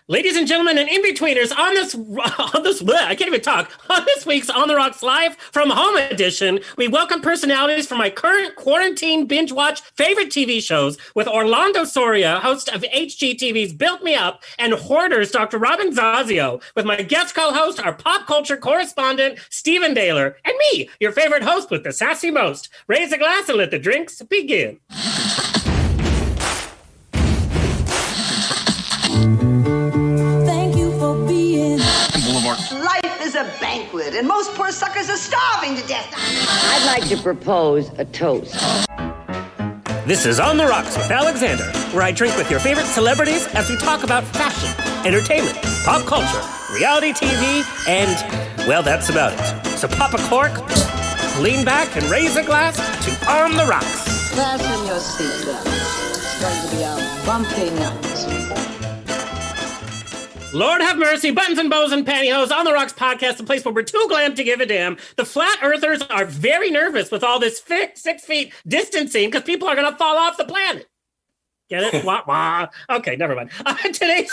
Ladies and gentlemen, and in-betweeners, I can't even talk. On this week's On the Rocks Live from Home Edition, we welcome personalities from my current quarantine binge watch favorite TV shows with Orlando Soria, host of HGTV's Built Me Up, and Hoarders, Dr. Robin Zazio, with my guest co-host, our pop culture correspondent, Steven Dehler, and me, your favorite host with the sassy most. Raise a glass and let the drinks begin. Life is a banquet, and most poor suckers are starving to death. I'd like to propose a toast. This is On the Rocks with Alexander, where I drink with your favorite celebrities as we talk about fashion, entertainment, pop culture, reality TV, and, well, that's about it. So pop a cork, lean back, and raise a glass to On the Rocks. Fasten your seatbelts. It's going to be a bumpy night. Lord have mercy, buttons and bows and pantyhose, On the Rocks podcast, the place where we're too glam to give a damn. The flat earthers are very nervous with all this 6 feet distancing because people are going to fall off the planet. Get it? Wah, wah. Okay, never mind. Today's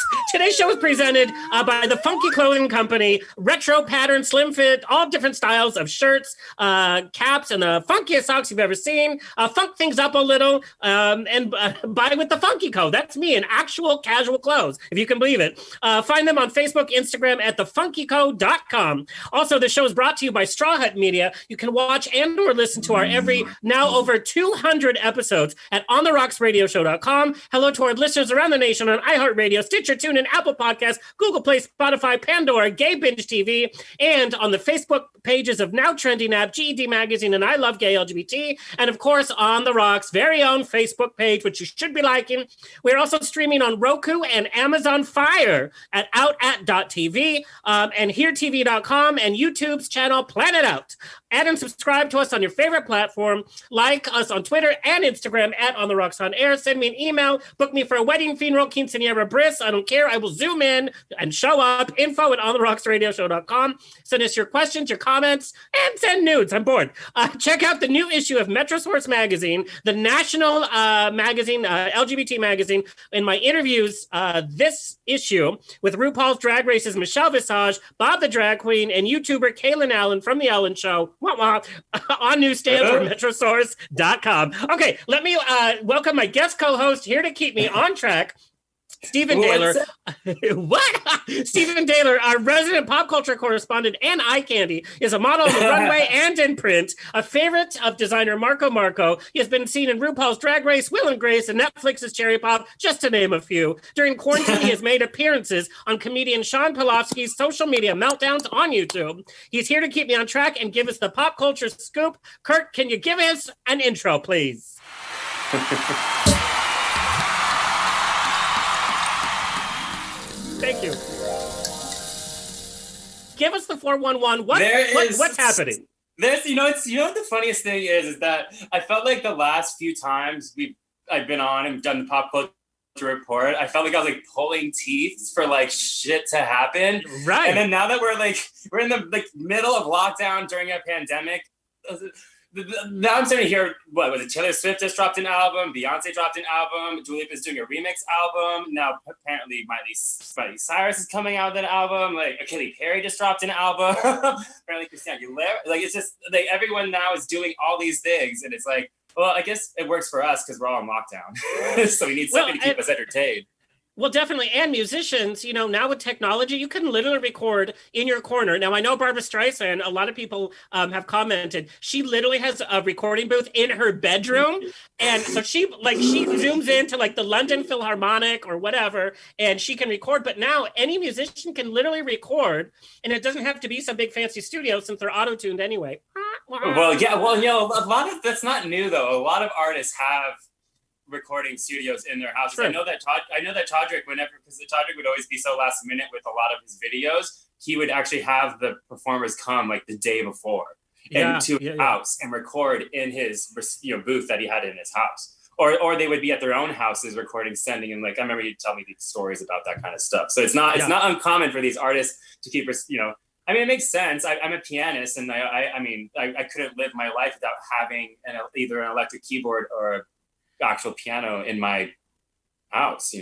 show is presented by the Funky Clothing Company. Retro pattern, slim fit, all different styles of shirts, caps, and the funkiest socks you've ever seen. Funk things up a little and buy with the Funky Co. That's me in actual casual clothes, if you can believe it. Find them on Facebook, Instagram at thefunkyco.com. Also, the show is brought to you by Straw Hut Media. You can watch and or listen to our every now over 200 episodes at ontherocksradioshow.com. Hello to our listeners around the nation on iHeartRadio, Stitcher, TuneIn, Apple Podcasts, Google Play, Spotify, Pandora, Gay Binge TV, and on the Facebook pages of Now Trending App, GED Magazine, and I Love Gay LGBT, and of course on the Rock's very own Facebook page, which you should be liking. We're also streaming on Roku and Amazon Fire at outat.tv, and HereTV.com, and YouTube's channel PlanetOut. Add and subscribe to us on your favorite platform. Like us on Twitter and Instagram at On The Rocks On Air. Send me an email. Book me for a wedding, funeral, quinceañera, bris. I don't care. I will zoom in and show up. Info at ontherocksradioshow.com. Send us your questions, your comments, and send nudes. I'm bored. Check out the new issue of Metrosource Magazine, the national magazine, LGBT magazine. In my interviews this issue with RuPaul's Drag Race's Michelle Visage, Bob the Drag Queen, and YouTuber Kaylin Allen from The Ellen Show. On newsstands or metrosource.com. Okay, let me welcome my guest co-host here to keep me on track, Steven Dehler. What? Steven Dehler, our resident pop culture correspondent and eye candy, is a model on the runway and in print, a favorite of designer Marco. He has been seen in RuPaul's Drag Race, Will and Grace, and Netflix's Cherry Pop, just to name a few. During quarantine, he has made appearances on comedian Sean Pilofsky's social media meltdowns on YouTube. He's here to keep me on track and give us the pop culture scoop. Kurt, can you give us an intro, please? Thank you. Give us the 411. What's happening? You know what the funniest thing is that I felt like the last few times I've been on and done the pop culture report, I felt like I was like pulling teeth for like shit to happen. Right. And then now that we're in the middle of lockdown during a pandemic, now I'm starting to hear, what was it? Taylor Swift just dropped an album. Beyonce dropped an album. Dua Lipa is doing a remix album. Now, apparently, Miley Cyrus is coming out with an album. Like, Katy Perry just dropped an album. Apparently, Christina Aguilera. Like, it's just, like, everyone now is doing all these things. And it's like, well, I guess it works for us because we're all in lockdown. So we need something to keep us entertained. Well, definitely. And musicians, now with technology, you can literally record in your corner. Now, I know Barbra Streisand, a lot of people have commented, she literally has a recording booth in her bedroom. And so she zooms into like the London Philharmonic or whatever, and she can record. But now any musician can literally record, and it doesn't have to be some big fancy studio since they're auto-tuned anyway. Well, yeah. Well, a lot of that's not new, though. A lot of artists have recording studios in their houses. Sure. I know that Todrick, because Todrick would always be so last minute with a lot of his videos, he would actually have the performers come like the day before into his house and record in his booth that he had in his house. Or they would be at their own houses recording, sending, and like I remember you tell me these stories about that kind of stuff. So it's not uncommon for these artists to keep I mean, it makes sense. I'm a pianist, and I couldn't live my life without having either an electric keyboard or actual piano in my house,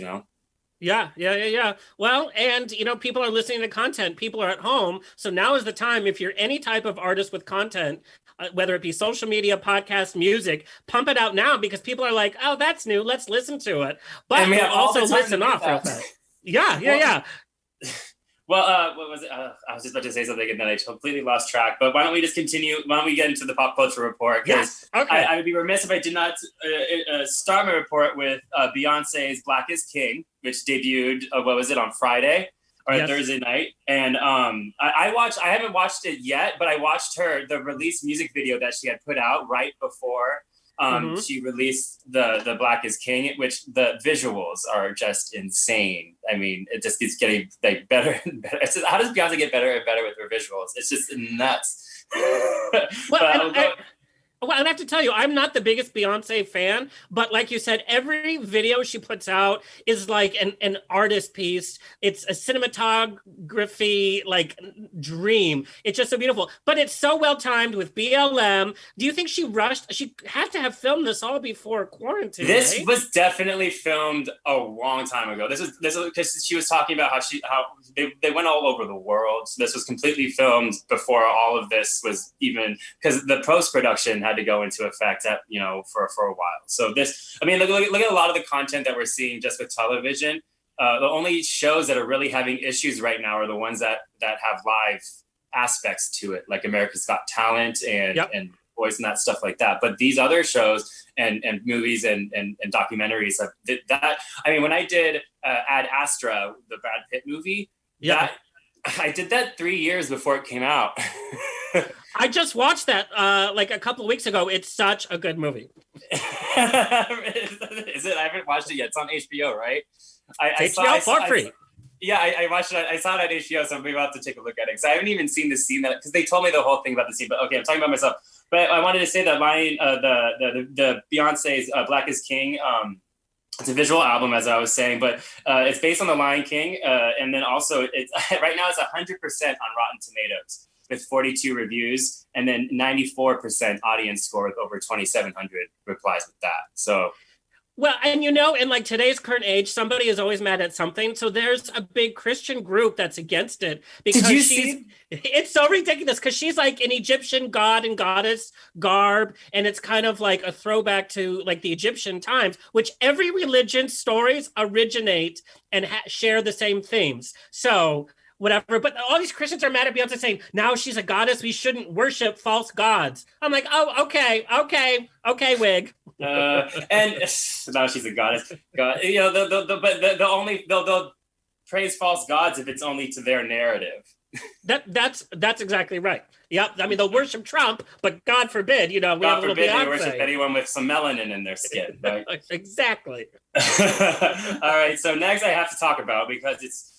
Yeah. Well, and people are listening to content. People are at home. So now is the time, if you're any type of artist with content, whether it be social media, podcast, music, pump it out now because people are like, oh, that's new. Let's listen to it. But And we have all also the time to listen do off real that. fast. Yeah. Well, what was it? I was just about to say something and then I completely lost track. But why don't we just continue? Why don't we get into the pop culture report? Yes. Okay. I would be remiss if I did not start my report with Beyonce's "Black Is King," which debuted. What was it, on Friday or Thursday night? And I haven't watched it yet, but I watched the release music video that she had put out right before. She released the Black is King, which the visuals are just insane. I mean, it just keeps getting like better and better. How does Beyonce get better and better with her visuals? It's just nuts. Well, I have to tell you, I'm not the biggest Beyonce fan, but like you said, every video she puts out is like an artist piece. It's a cinematography like dream. It's just so beautiful, but it's so well timed with BLM. Do you think she rushed? She had to have filmed this all before quarantine. This right? was definitely filmed a long time ago. This was because she was talking about how they went all over the world. So this was completely filmed before all of this was even, because the post-production had to go into effect for a while. So this, I mean, look at a lot of the content that we're seeing just with television. The only shows that are really having issues right now are the ones that have live aspects to it, like America's Got Talent and Voice and that stuff like that. But these other shows and movies and documentaries did that. I mean, when I did Ad Astra, the Brad Pitt movie, I did that 3 years before it came out. I just watched that like a couple of weeks ago. It's such a good movie. Is it? I haven't watched it yet. It's on HBO, right? HBO for free. I watched it. I saw it on HBO, so I'm about to take a look at it. Because I haven't even seen the scene because they told me the whole thing about the scene. But okay, I'm talking about myself. But I wanted to say that the Beyonce's "Black Is King." It's a visual album, as I was saying, but it's based on The Lion King, and then also it's right now it's 100% on Rotten Tomatoes with 42 reviews, and then 94% audience score with over 2,700 replies with that. So. Well, and in like today's current age, somebody is always mad at something. So there's a big Christian group that's against it because Did you see? It's so ridiculous because she's like an Egyptian god and goddess garb, and it's kind of like a throwback to like the Egyptian times, which every religion's stories originate and share the same themes. So whatever, but all these Christians are mad at Beyonce saying now she's a goddess, we shouldn't worship false gods. I'm like, oh, okay, wig. And now she's a goddess. God, they'll praise false gods if it's only to their narrative. That's exactly right. Yep. I mean, they'll worship Trump, but God forbid, we have a little Beyonce. They worship anyone with some melanin in their skin, right? Exactly. All right. So next, I have to talk about, because it's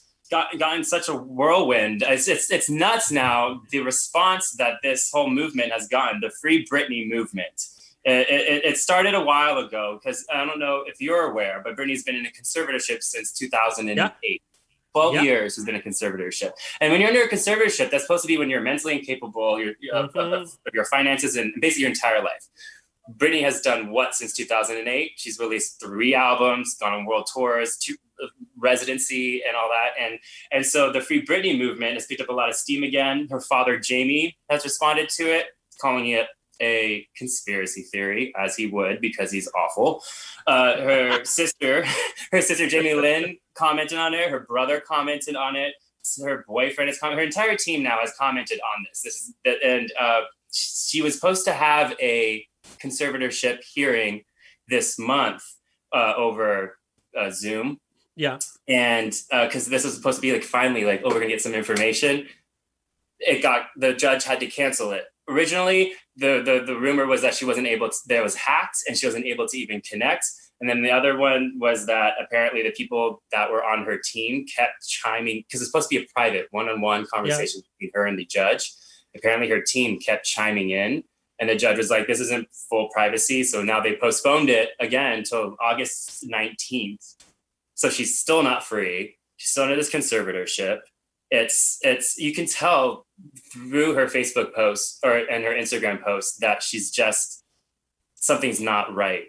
gotten such a whirlwind. It's nuts now. The response that this whole movement has gotten, the Free Britney movement. It started a while ago, because I don't know if you're aware, but Britney's been in a conservatorship since 2008. Yeah. 12 years has been a conservatorship. And when you're under a conservatorship, that's supposed to be when you're mentally incapable of your finances and basically your entire life. Britney has done what since 2008? She's released 3 albums, gone on world tours, 2 residency and all that. And so the Free Britney movement has picked up a lot of steam again. Her father, Jamie, has responded to it, calling it a conspiracy theory, as he would, because he's awful. Her sister Jamie Lynn commented on it. Her brother commented on it. Her boyfriend has commented. Her entire team now has commented on this. She was supposed to have a conservatorship hearing this month over Zoom. Yeah. And because this was supposed to be like finally like, we're gonna get some information. The judge had to cancel it. Originally, the rumor was that she wasn't able to, there was hacked and she wasn't able to even connect. And then the other one was that apparently the people that were on her team kept chiming, because it's supposed to be a private one-on-one conversation between her and the judge. Apparently her team kept chiming in, and the judge was like, this isn't full privacy. So now they postponed it again until August 19th. So she's still not free. She's still under this conservatorship. It's you can tell through her Facebook posts and her Instagram posts that she's just, something's not right,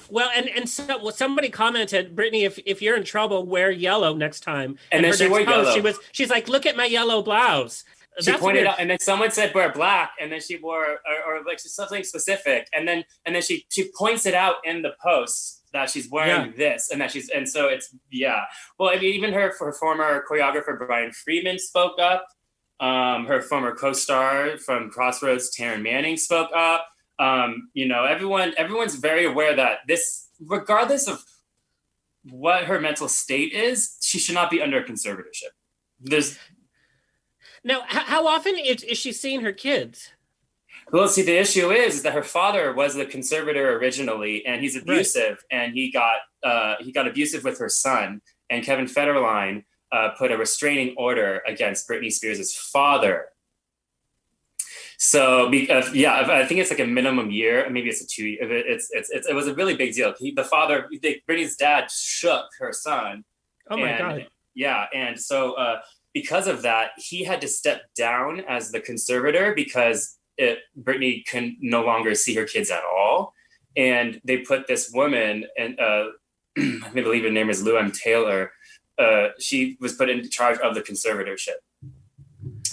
Well, and so well, somebody commented, Brittany, if you're in trouble, wear yellow next time. And then her she next wore post, yellow. She's like, look at my yellow blouse. She That's pointed weird. out, and then someone said wear black, and then she wore or like something specific, and then she points it out in the post that she's wearing this, and so it's Well, I mean, even her former choreographer Brian Freeman spoke up. Her former co-star from Crossroads, Taryn Manning, spoke up. Everyone's very aware that this, regardless of what her mental state is, she should not be under conservatorship. Now, how often is she seeing her kids? Well, see, the issue is that her father was the conservator originally, and he's abusive, and he got abusive with her son. And Kevin Federline put a restraining order against Britney Spears' father. So, I think it's like a minimum year, maybe it's a 2 year. It was a really big deal. Britney's dad shook her son. Oh my God. Yeah, and so because of that, he had to step down as the conservator because Britney can no longer see her kids at all. And they put this woman, and I believe her name is Lou M. Taylor. She was put in charge of the conservatorship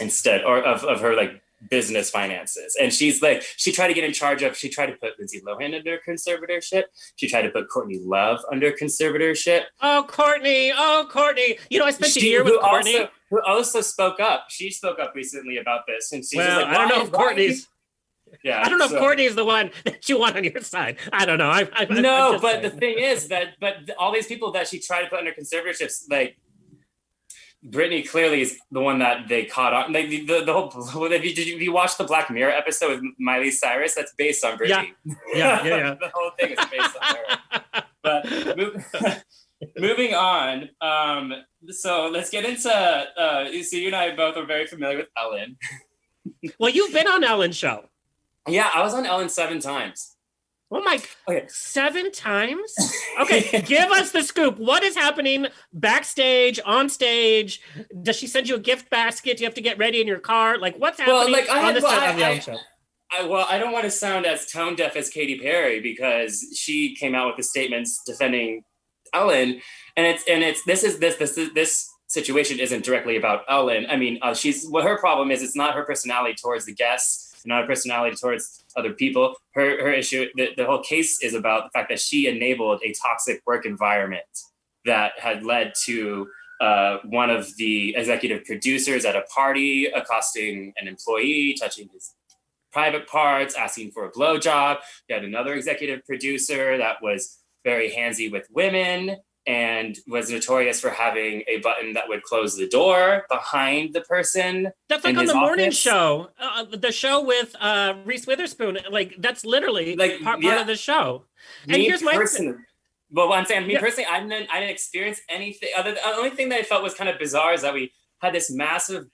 instead, or of her like business finances. And she tried to get in charge of, she tried to put Lindsay Lohan under conservatorship. She tried to put Courtney Love under conservatorship. Oh, Courtney. I spent a year with Courtney. Who also spoke up. She spoke up recently about this. And she's well, like, I don't know if Courtney's... Yeah, I don't know if Courtney's the one that you want on your side. I don't know. But the thing is that, all these people that she tried to put under conservatorships, like Britney clearly is the one that they caught on. Like the whole. Did you watch the Black Mirror episode with Miley Cyrus? That's based on Britney. Yeah. The whole thing is based on her. But moving on. So let's get into. So you and I both are very familiar with Ellen. Well, you've been on Ellen's show. Yeah, I was on Ellen 7 times. Oh my! Okay. 7 times? Okay, give us the scoop. What is happening backstage, on stage? Does she send you a gift basket? Do you have to get ready in your car? Like, what's happening on the set of the Ellen show? I don't want to sound as tone deaf as Katy Perry because she came out with the statements defending Ellen, and this situation isn't directly about Ellen. I mean, her problem is it's not her personality towards the guests. Not a personality towards other people. Her issue, the whole case is about the fact that she enabled a toxic work environment that had led to one of the executive producers at a party accosting an employee, touching his private parts, asking for a blowjob. You had another executive producer that was very handsy with women and was notorious for having a button that would close the door behind the person. That's like on the morning show, the show with Reese Witherspoon. Like that's literally part of the show. And here's my personally, I didn't experience anything other. The only thing that I felt was kind of bizarre is that we had this massive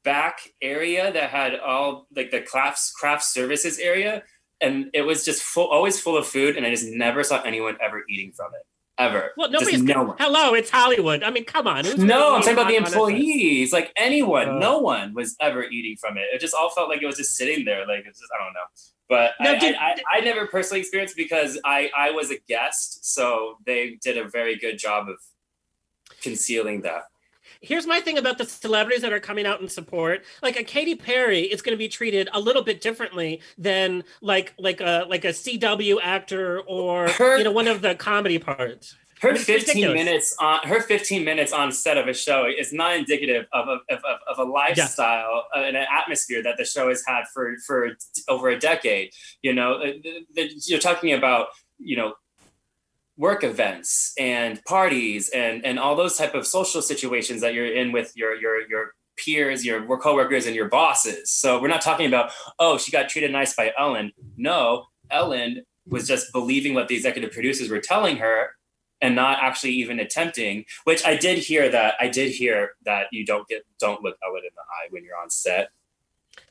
back area that had all like the craft services area, and it was just always full of food, and I just never saw anyone ever eating from it. Ever. Well, hello, it's Hollywood. I mean, come on. I'm talking about the employees. Like anyone, no one was ever eating from it. It just all felt like it was just sitting there. Like it's just, I don't know. But I never personally experienced because I was a guest, so they did a very good job of concealing that. Here's my thing about the celebrities that are coming out in support. Like a Katy Perry is going to be treated a little bit differently than like a CW actor or one of the comedy parts. Her 15 minutes on set of a show is not indicative of a lifestyle and an atmosphere that the show has had for over a decade. You're talking about work events and parties and all those type of social situations that you're in with your peers, your coworkers, and your bosses. So we're not talking about, she got treated nice by Ellen. No, Ellen was just believing what the executive producers were telling her and not actually even attempting, which I did hear that you don't look Ellen in the eye when you're on set.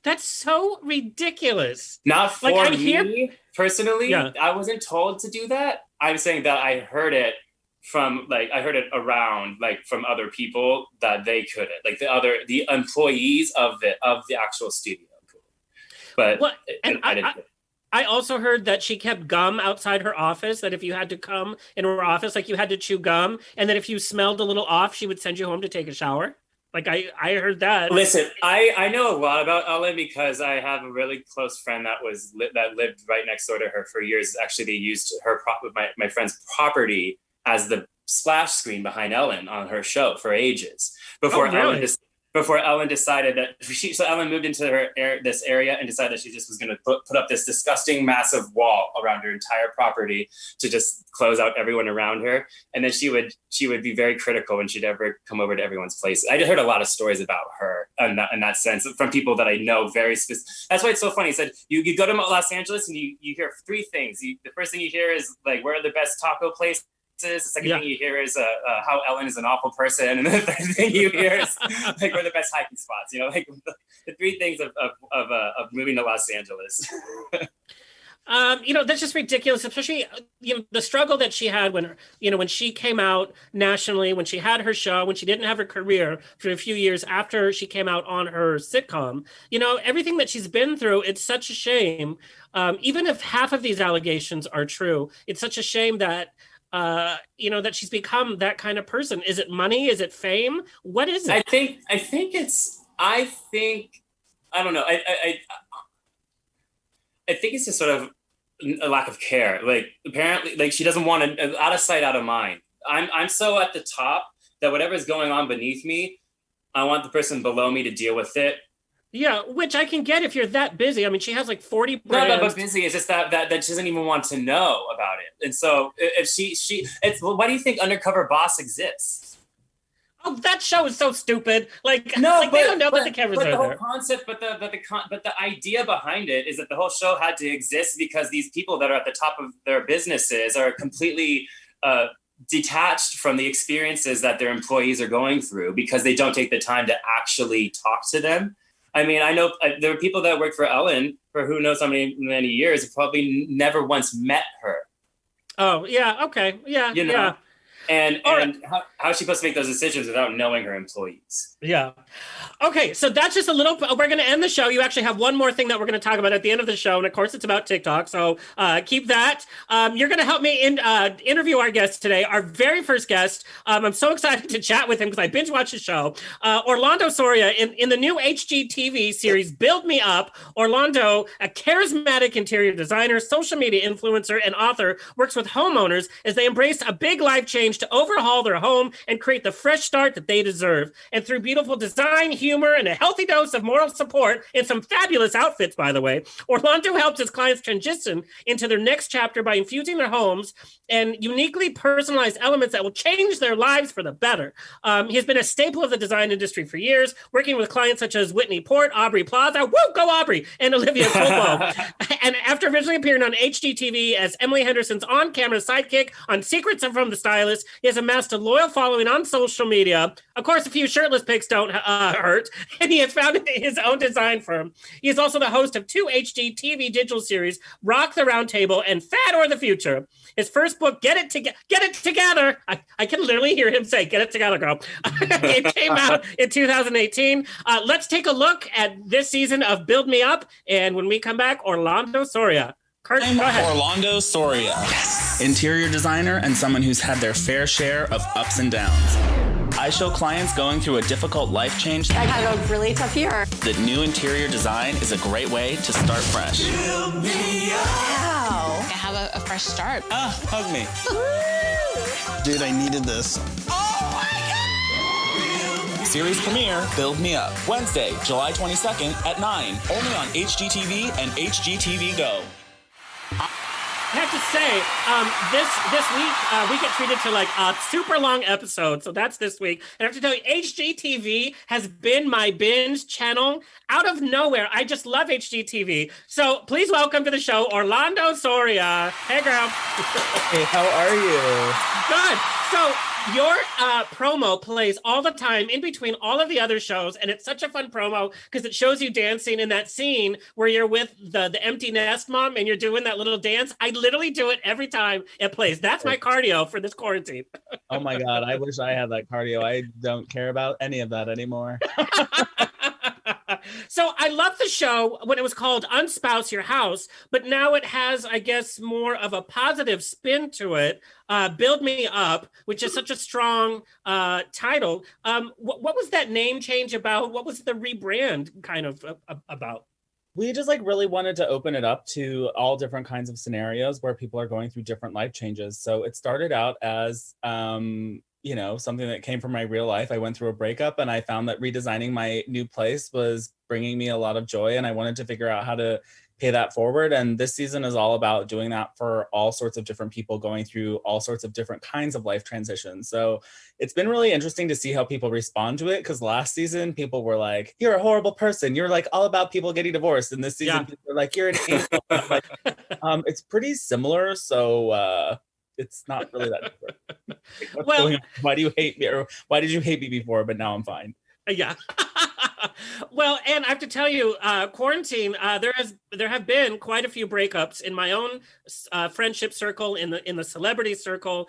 That's so ridiculous. Not for me personally. Yeah. I wasn't told to do that. I'm saying that I heard it around from other people that they couldn't, like the employees of the actual studio. But I didn't. I also heard that she kept gum outside her office, that if you had to come in her office, like you had to chew gum, and that if you smelled a little off, she would send you home to take a shower. Like I heard that. Listen, I know a lot about Ellen because I have a really close friend that lived right next door to her for years. Actually, they used my friend's property as the splash screen behind Ellen on her show for ages before before Ellen decided that so Ellen moved into this area and decided that she just was going to put up this disgusting massive wall around her entire property to just close out everyone around her. And then she would be very critical when she'd ever come over to everyone's place. I just heard a lot of stories about her in that sense from people that I know very specific. That's why it's so funny. He said, you go to Los Angeles and you hear three things. The first thing you hear is like, where are the best taco places? The second thing you hear is how Ellen is an awful person, and the third thing you hear is like we're the best hiking spots. You know, like the three things of moving to Los Angeles. That's just ridiculous, especially the struggle that she had when she came out nationally, when she had her show, when she didn't have her career for a few years after she came out on her sitcom. Everything that she's been through, it's such a shame. Even if half of these allegations are true, it's such a shame that that she's become that kind of person. Is it money? Is it fame? What is it? I don't know. I think it's just sort of a lack of care. Like apparently, like she doesn't want to, out of sight, out of mind. I'm so at the top that whatever's going on beneath me, I want the person below me to deal with it. Yeah, which I can get if you're that busy. I mean, she has like 40 brands. No, but busy is just that she doesn't even want to know about it. And so if why do you think Undercover Boss exists? Oh, that show is so stupid. They don't know that the cameras are there. But the whole concept, but the idea behind it is that the whole show had to exist because these people that are at the top of their businesses are completely detached from the experiences that their employees are going through because they don't take the time to actually talk to them. I mean, I know there are people that work for Ellen for who knows how many years, probably never once met her. Oh, yeah. Okay. Yeah. Yeah. And how is she supposed to make those decisions without knowing her employees? Yeah. Okay, so that's just a little, we're going to end the show. You actually have one more thing that we're going to talk about at the end of the show. And of course, it's about TikTok. So keep that. You're going to help me interview our guest today, our very first guest. I'm so excited to chat with him because I binge watched his show. Orlando Soria, in the new HGTV series, Build Me Up, Orlando, a charismatic interior designer, social media influencer, and author, works with homeowners as they embrace a big life change to overhaul their home and create the fresh start that they deserve. And through beautiful design, humor, and a healthy dose of moral support, and some fabulous outfits, by the way, Orlando helps his clients transition into their next chapter by infusing their homes and uniquely personalized elements that will change their lives for the better. He has been a staple of the design industry for years, working with clients such as Whitney Port, Aubrey Plaza, woo, go Aubrey, and Olivia Colbo. And after originally appearing on HGTV as Emily Henderson's on-camera sidekick on Secrets from the Stylist, he has amassed a loyal following on social media. Of course, a few shirtless pics don't hurt, and he has founded his own design firm. He is also the host of 2 HGTV digital series, Rock the Round Table and Fad or the Future. His first book, Get It Together. I can literally hear him say, "Get it together, girl." It came out in 2018. Let's take a look at this season of Build Me Up, and when we come back, Orlando Soria. Kurt, go ahead. Orlando Soria. Yes. Interior designer and someone who's had their fair share of ups and downs. I show clients going through a difficult life change I had a really tough year. that new interior design is a great way to start fresh. Wow. I have a fresh start. Hug me. Dude, I needed this. Series premiere, Build Me Up. Wednesday, July 22nd at 9. Only on HGTV and HGTV Go. I have to say, this week, we get treated to like a super long episode. So that's this week. And I have to tell you, HGTV has been my binge channel out of nowhere. I just love HGTV. So please welcome to the show, Orlando Soria. Hey, girl. Hey, how are you? Good. So your promo plays all the time in between all of the other shows, and it's such a fun promo because it shows you dancing in that scene where you're with the empty nest mom and you're doing that little dance. I literally do it every time it plays. That's my cardio for this quarantine. Oh my God, I wish I had that cardio. I don't care about any of that anymore. So I love the show when it was called Unspouse Your House, but now it has, I guess, more of a positive spin to it. Build Me Up, which is such a strong title. What was that name change about? What was the rebrand kind of about? We just like really wanted to open it up to all different kinds of scenarios where people are going through different life changes. So it started out as something that came from my real life. I went through a breakup and I found that redesigning my new place was bringing me a lot of joy, and I wanted to figure out how to pay that forward. And this season is all about doing that for all sorts of different people going through all sorts of different kinds of life transitions. So it's been really interesting to see how people respond to it, because last season people were like, you're a horrible person, you're like all about people getting divorced, and this season people are like, you're an angel. Like, it's pretty similar, so it's not really that different. Well, why do you hate me, or why did you hate me before but now I'm fine? Yeah. Well, and I have to tell you, quarantine, there have been quite a few breakups in my own friendship circle, in the celebrity circle.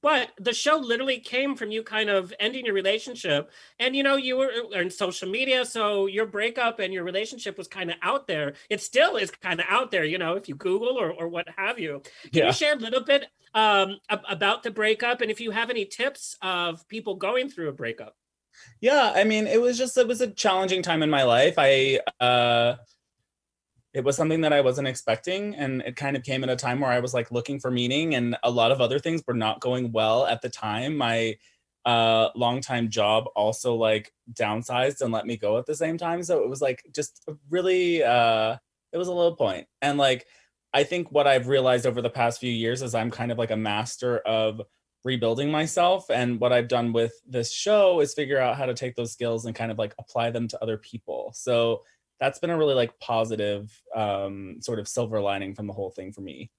But the show literally came from you kind of ending your relationship, and you were on social media, so your breakup and your relationship was kind of out there. It still is kind of out there, if you Google or what have you. Can you share a little bit about the breakup, and if you have any tips of people going through a breakup? Yeah, I mean, it was a challenging time in my life. It was something that I wasn't expecting, and it kind of came at a time where I was like looking for meaning, and a lot of other things were not going well at the time. My longtime job also like downsized and let me go at the same time. So it was like just really, it was a low point. And like, I think what I've realized over the past few years is I'm kind of like a master of rebuilding myself, and what I've done with this show is figure out how to take those skills and kind of like apply them to other people. So that's been a really like positive sort of silver lining from the whole thing for me.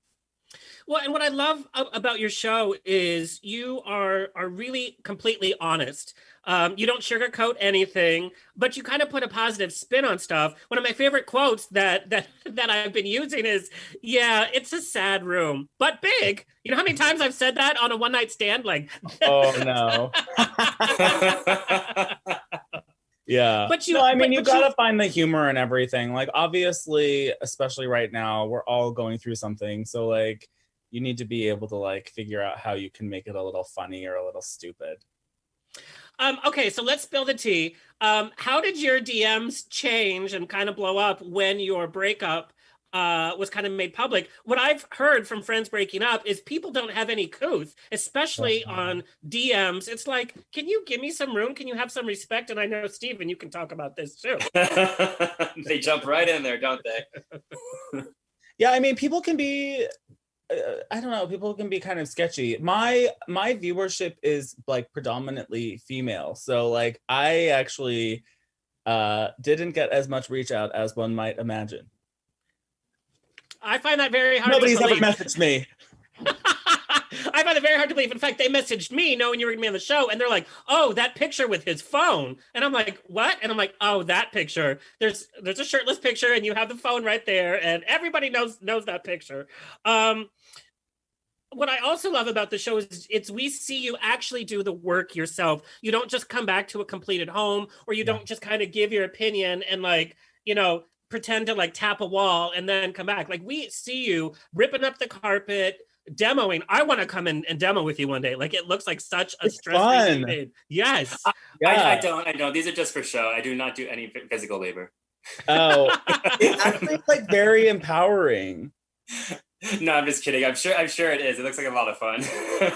Well, and what I love about your show is you are really completely honest. You don't sugarcoat anything, but you kind of put a positive spin on stuff. One of my favorite quotes that I've been using is, "Yeah, it's a sad room, but big." You know how many times I've said that on a one night stand? Like, oh no. Yeah. But you gotta find the humor and everything. Like, obviously, especially right now, we're all going through something. So like, you need to be able to like figure out how you can make it a little funny or a little stupid. Okay, so let's spill the tea. How did your DMs change and kind of blow up when your breakup was kind of made public? What I've heard from friends breaking up is people don't have any couth, especially on DMs. It's like, can you give me some room? Can you have some respect? And I know, Steven, you can talk about this too. They jump right in there, don't they? Yeah, I mean, people can be, I don't know, people can be kind of sketchy. My viewership is like predominantly female. So like, I actually didn't get as much reach out as one might imagine. I find that very hard Nobody's to believe. ever messaged me. I find it very hard to believe. In fact, they messaged me knowing you were going to be on the show, and they're like, "Oh, that picture with his phone." And I'm like, "What?" And I'm like, "Oh, that picture. There's a shirtless picture, and you have the phone right there, and everybody knows that picture." What I also love about the show is we see you actually do the work yourself. You don't just come back to a completed home, or you don't just kind of give your opinion and like, pretend to like tap a wall and then come back. Like, we see you ripping up the carpet, demoing. I want to come in and demo with you one day. Like, it looks like such a stress-free thing. Yes. I don't. These are just for show. I do not do any physical labor. Oh, it's actually like very empowering. No, I'm just kidding. I'm sure it is. It looks like a lot of fun.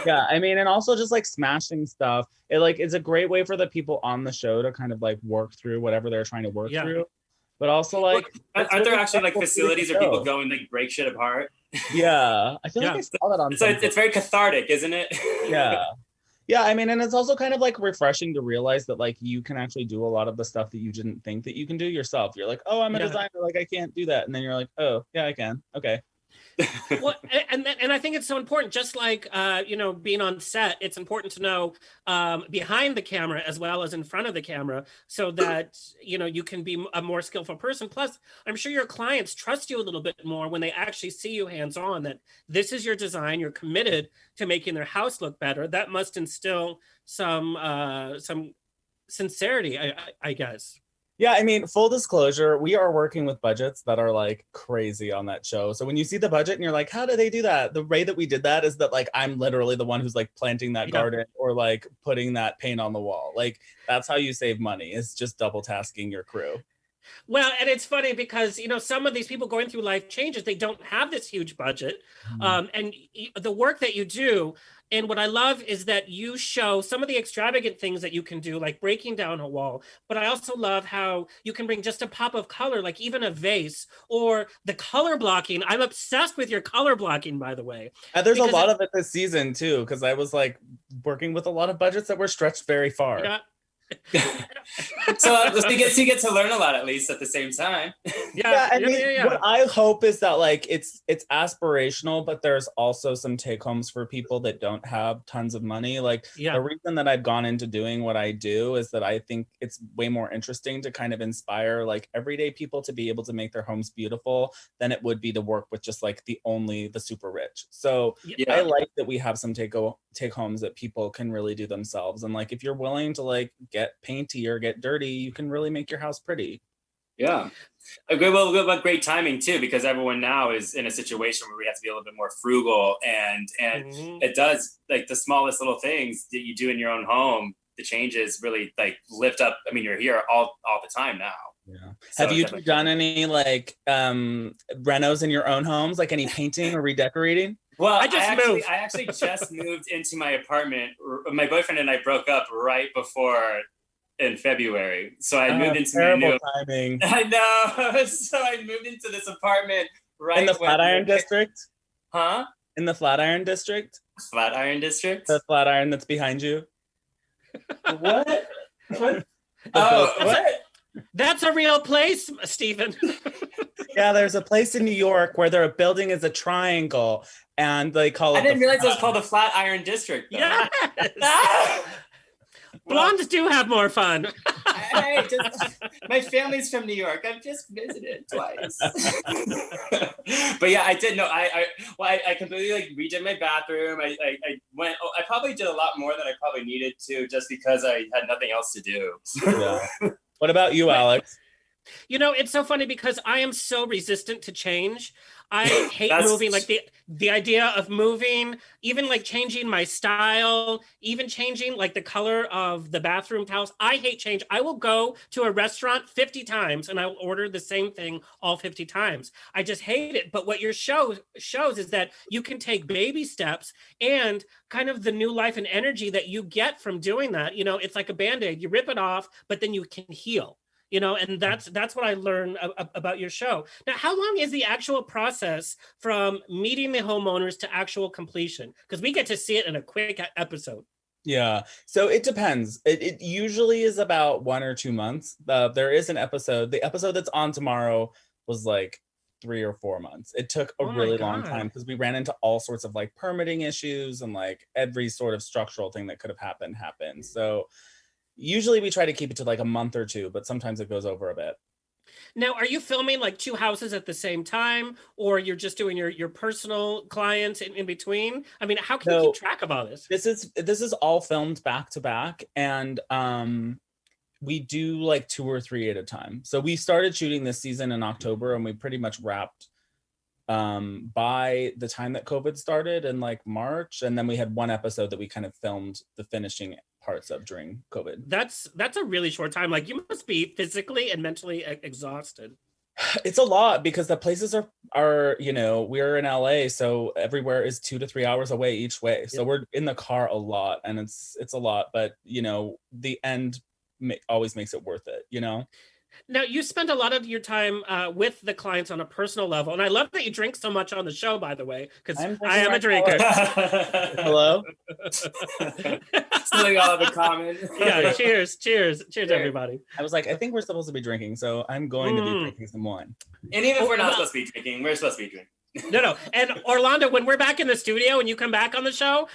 Yeah, I mean, and also just like smashing stuff. It like is a great way for the people on the show to kind of like work through whatever they're trying to work through. But also like, aren't there actually like facilities where people go and like break shit apart? Yeah, I feel like I saw that on. So it's very cathartic, isn't it? Yeah. I mean, and it's also kind of like refreshing to realize that like you can actually do a lot of the stuff that you didn't think that you can do yourself. You're like, oh, I'm a designer, like I can't do that, and then you're like, oh, yeah, I can. Okay. Well, and I think it's so important, just like being on set, it's important to know behind the camera as well as in front of the camera, so that you can be a more skillful person. Plus, I'm sure your clients trust you a little bit more when they actually see you hands-on, that this is your design, you're committed to making their house look better. That must instill some sincerity, I guess. Yeah, I mean, full disclosure, we are working with budgets that are like crazy on that show. So when you see the budget and you're like, how do they do that? The way that we did that is that like I'm literally the one who's like planting that garden or like putting that paint on the wall. Like that's how you save money, is just double tasking your crew. Well, and it's funny because, you know, some of these people going through life changes, they don't have this huge budget. And the work that you do, and what I love is that you show some of the extravagant things that you can do, like breaking down a wall. But I also love how you can bring just a pop of color, like even a vase, or the color blocking. I'm obsessed with your color blocking, by the way. There's a lot of it this season too, because I was like working with a lot of budgets that were stretched very far. Yeah. So you get to learn a lot, at least at the same time. What I hope is that like it's aspirational, but there's also some take homes for people that don't have tons of money. Like the reason that I've gone into doing what I do is that I think it's way more interesting to kind of inspire like everyday people to be able to make their homes beautiful than it would be to work with just like the super rich. So I like that we have some take homes that people can really do themselves. And like if you're willing to like get painty or get dirty, you can really make your house pretty. Yeah. Well, great timing too, because everyone now is in a situation where we have to be a little bit more frugal, and it does, like the smallest little things that you do in your own home, the changes really like lift up. I mean, you're here all the time now. Yeah. So have you done any like renos in your own homes, like any painting or redecorating? Well, I actually just moved into my apartment. My boyfriend and I broke up right before in February. So I moved into my new timing. I know. So I moved into this apartment right in the Flatiron District. Huh? In the Flatiron District? Flatiron District? The Flatiron that's behind you. What? What? Oh, what? That's a real place, Steven. Yeah, there's a place in New York where their building is a triangle, and they call it. I didn't realize it was called the Flatiron District. Yes. Blondes do have more fun. My family's from New York. I've just visited twice. But yeah, I did know. I completely like redid my bathroom. I went. Oh, I probably did a lot more than I probably needed to, just because I had nothing else to do. Yeah. What about you, Alex? You know, it's so funny because I am so resistant to change. I hate moving, like the idea of moving, even like changing my style, even changing like the color of the bathroom towels. I hate change. I will go to a restaurant 50 times and I will order the same thing all 50 times. I just hate it. But what your show shows is that you can take baby steps, and kind of the new life and energy that you get from doing that. You know, it's like a Band-Aid. You rip it off, but then you can heal. You know, and that's what I learned about your show. Now, how long is the actual process from meeting the homeowners to actual completion? Because we get to see it in a quick episode. Yeah, so it depends. It usually is about 1 or 2 months. There is an episode. The episode that's on tomorrow was like 3 or 4 months. It took a really long time because we ran into all sorts of like permitting issues, and like every sort of structural thing that could have happened. So usually we try to keep it to like a month or 2, but sometimes it goes over a bit. Now, are you filming like 2 houses at the same time, or you're just doing your personal clients in between? I mean, how can you keep track of all this? This is all filmed back to back, and we do like 2 or 3 at a time. So we started shooting this season in October, and we pretty much wrapped by the time that COVID started in like March, and then we had 1 episode that we kind of filmed the finishing parts of during COVID. That's a really short time. Like, you must be physically and mentally exhausted. It's a lot because the places are you know, we're in LA, so everywhere is 2 to 3 hours away each way. So we're in the car a lot, and it's a lot, but you know, the end always makes it worth it, you know? Now, you spend a lot of your time with the clients on a personal level, and I love that you drink so much on the show, by the way, because I am a drinker. Hello? Something all in common. Yeah, cheers, everybody. I was like, I think we're supposed to be drinking, so I'm going to be drinking some wine. And even if we're not supposed to be drinking, we're supposed to be drinking. No. And Orlando, when we're back in the studio and you come back on the show,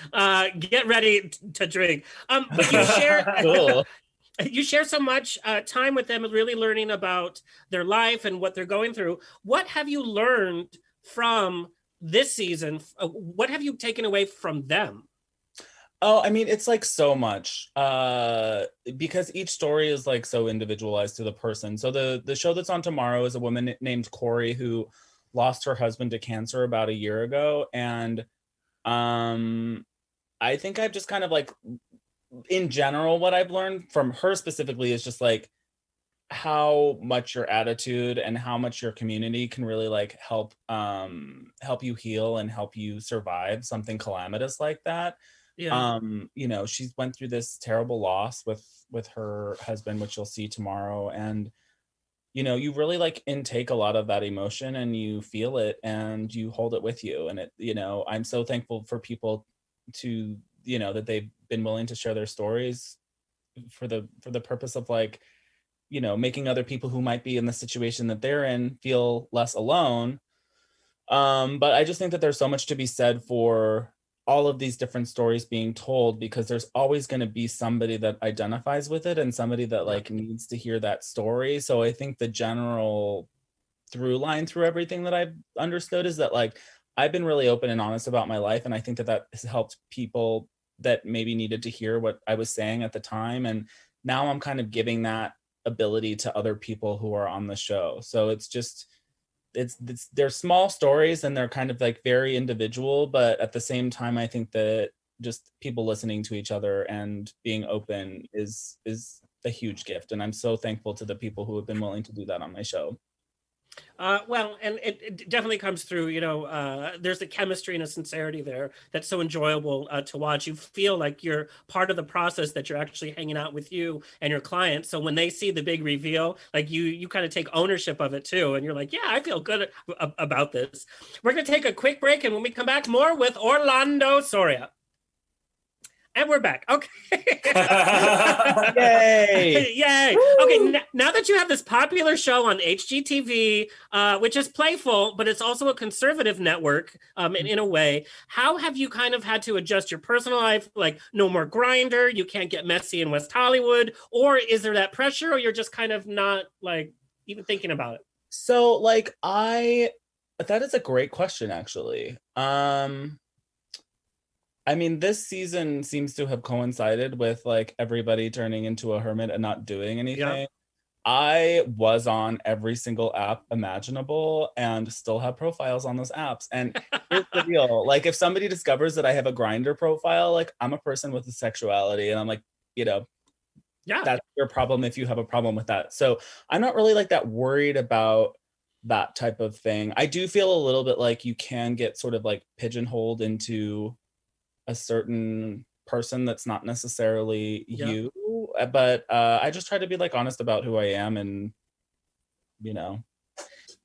get ready to drink. But you share... Cool. You share so much time with them, really learning about their life and what they're going through. What have you learned from this season? What have you taken away from them? Oh, I mean, it's like so much because each story is like so individualized to the person. So the show that's on tomorrow is a woman named Corey who lost her husband to cancer about a year ago. And I think I've just kind of like, in general, what I've learned from her specifically is just like how much your attitude and how much your community can really like help you heal and help you survive something calamitous like that. Yeah. You know, she's went through this terrible loss with her husband, which you'll see tomorrow, and you know, you really like intake a lot of that emotion and you feel it and you hold it with you. And it, you know, I'm so thankful for people to, you know, that they've been willing to share their stories for the purpose of like, you know, making other people who might be in the situation that they're in feel less alone. But I just think that there's so much to be said for all of these different stories being told, because there's always going to be somebody that identifies with it and somebody that like needs to hear that story. So I think the general through line through everything that I've understood is that like I've been really open and honest about my life, and I think that that has helped people that maybe needed to hear what I was saying at the time, and now I'm kind of giving that ability to other people who are on the show. So it's just it's they're small stories and they're kind of like very individual, but at the same time I think that just people listening to each other and being open is a huge gift, and I'm so thankful to the people who have been willing to do that on my show. Well, and it definitely comes through, you know, there's a chemistry and a sincerity there that's so enjoyable to watch. You feel like you're part of the process, that you're actually hanging out with you and your clients. So when they see the big reveal, like you kind of take ownership of it too. And you're like, yeah, I feel good about this. We're going to take a quick break. And when we come back, more with Orlando Soria. And we're back. Okay. Yay! Yay! Okay, now that you have this popular show on HGTV, which is playful, but it's also a conservative network in a way, how have you kind of had to adjust your personal life? Like, no more Grinder, you can't get messy in West Hollywood, or is there that pressure, or you're just kind of not like even thinking about it? So like that is a great question, actually. I mean, this season seems to have coincided with like everybody turning into a hermit and not doing anything. Yeah. I was on every single app imaginable and still have profiles on those apps. And here's the deal. Like, if somebody discovers that I have a Grinder profile, like, I'm a person with a sexuality, and I'm like, you know, yeah, that's your problem if you have a problem with that. So I'm not really like that worried about that type of thing. I do feel a little bit like you can get sort of like pigeonholed into a certain person that's not necessarily you, but I just try to be like honest about who I am, and you know,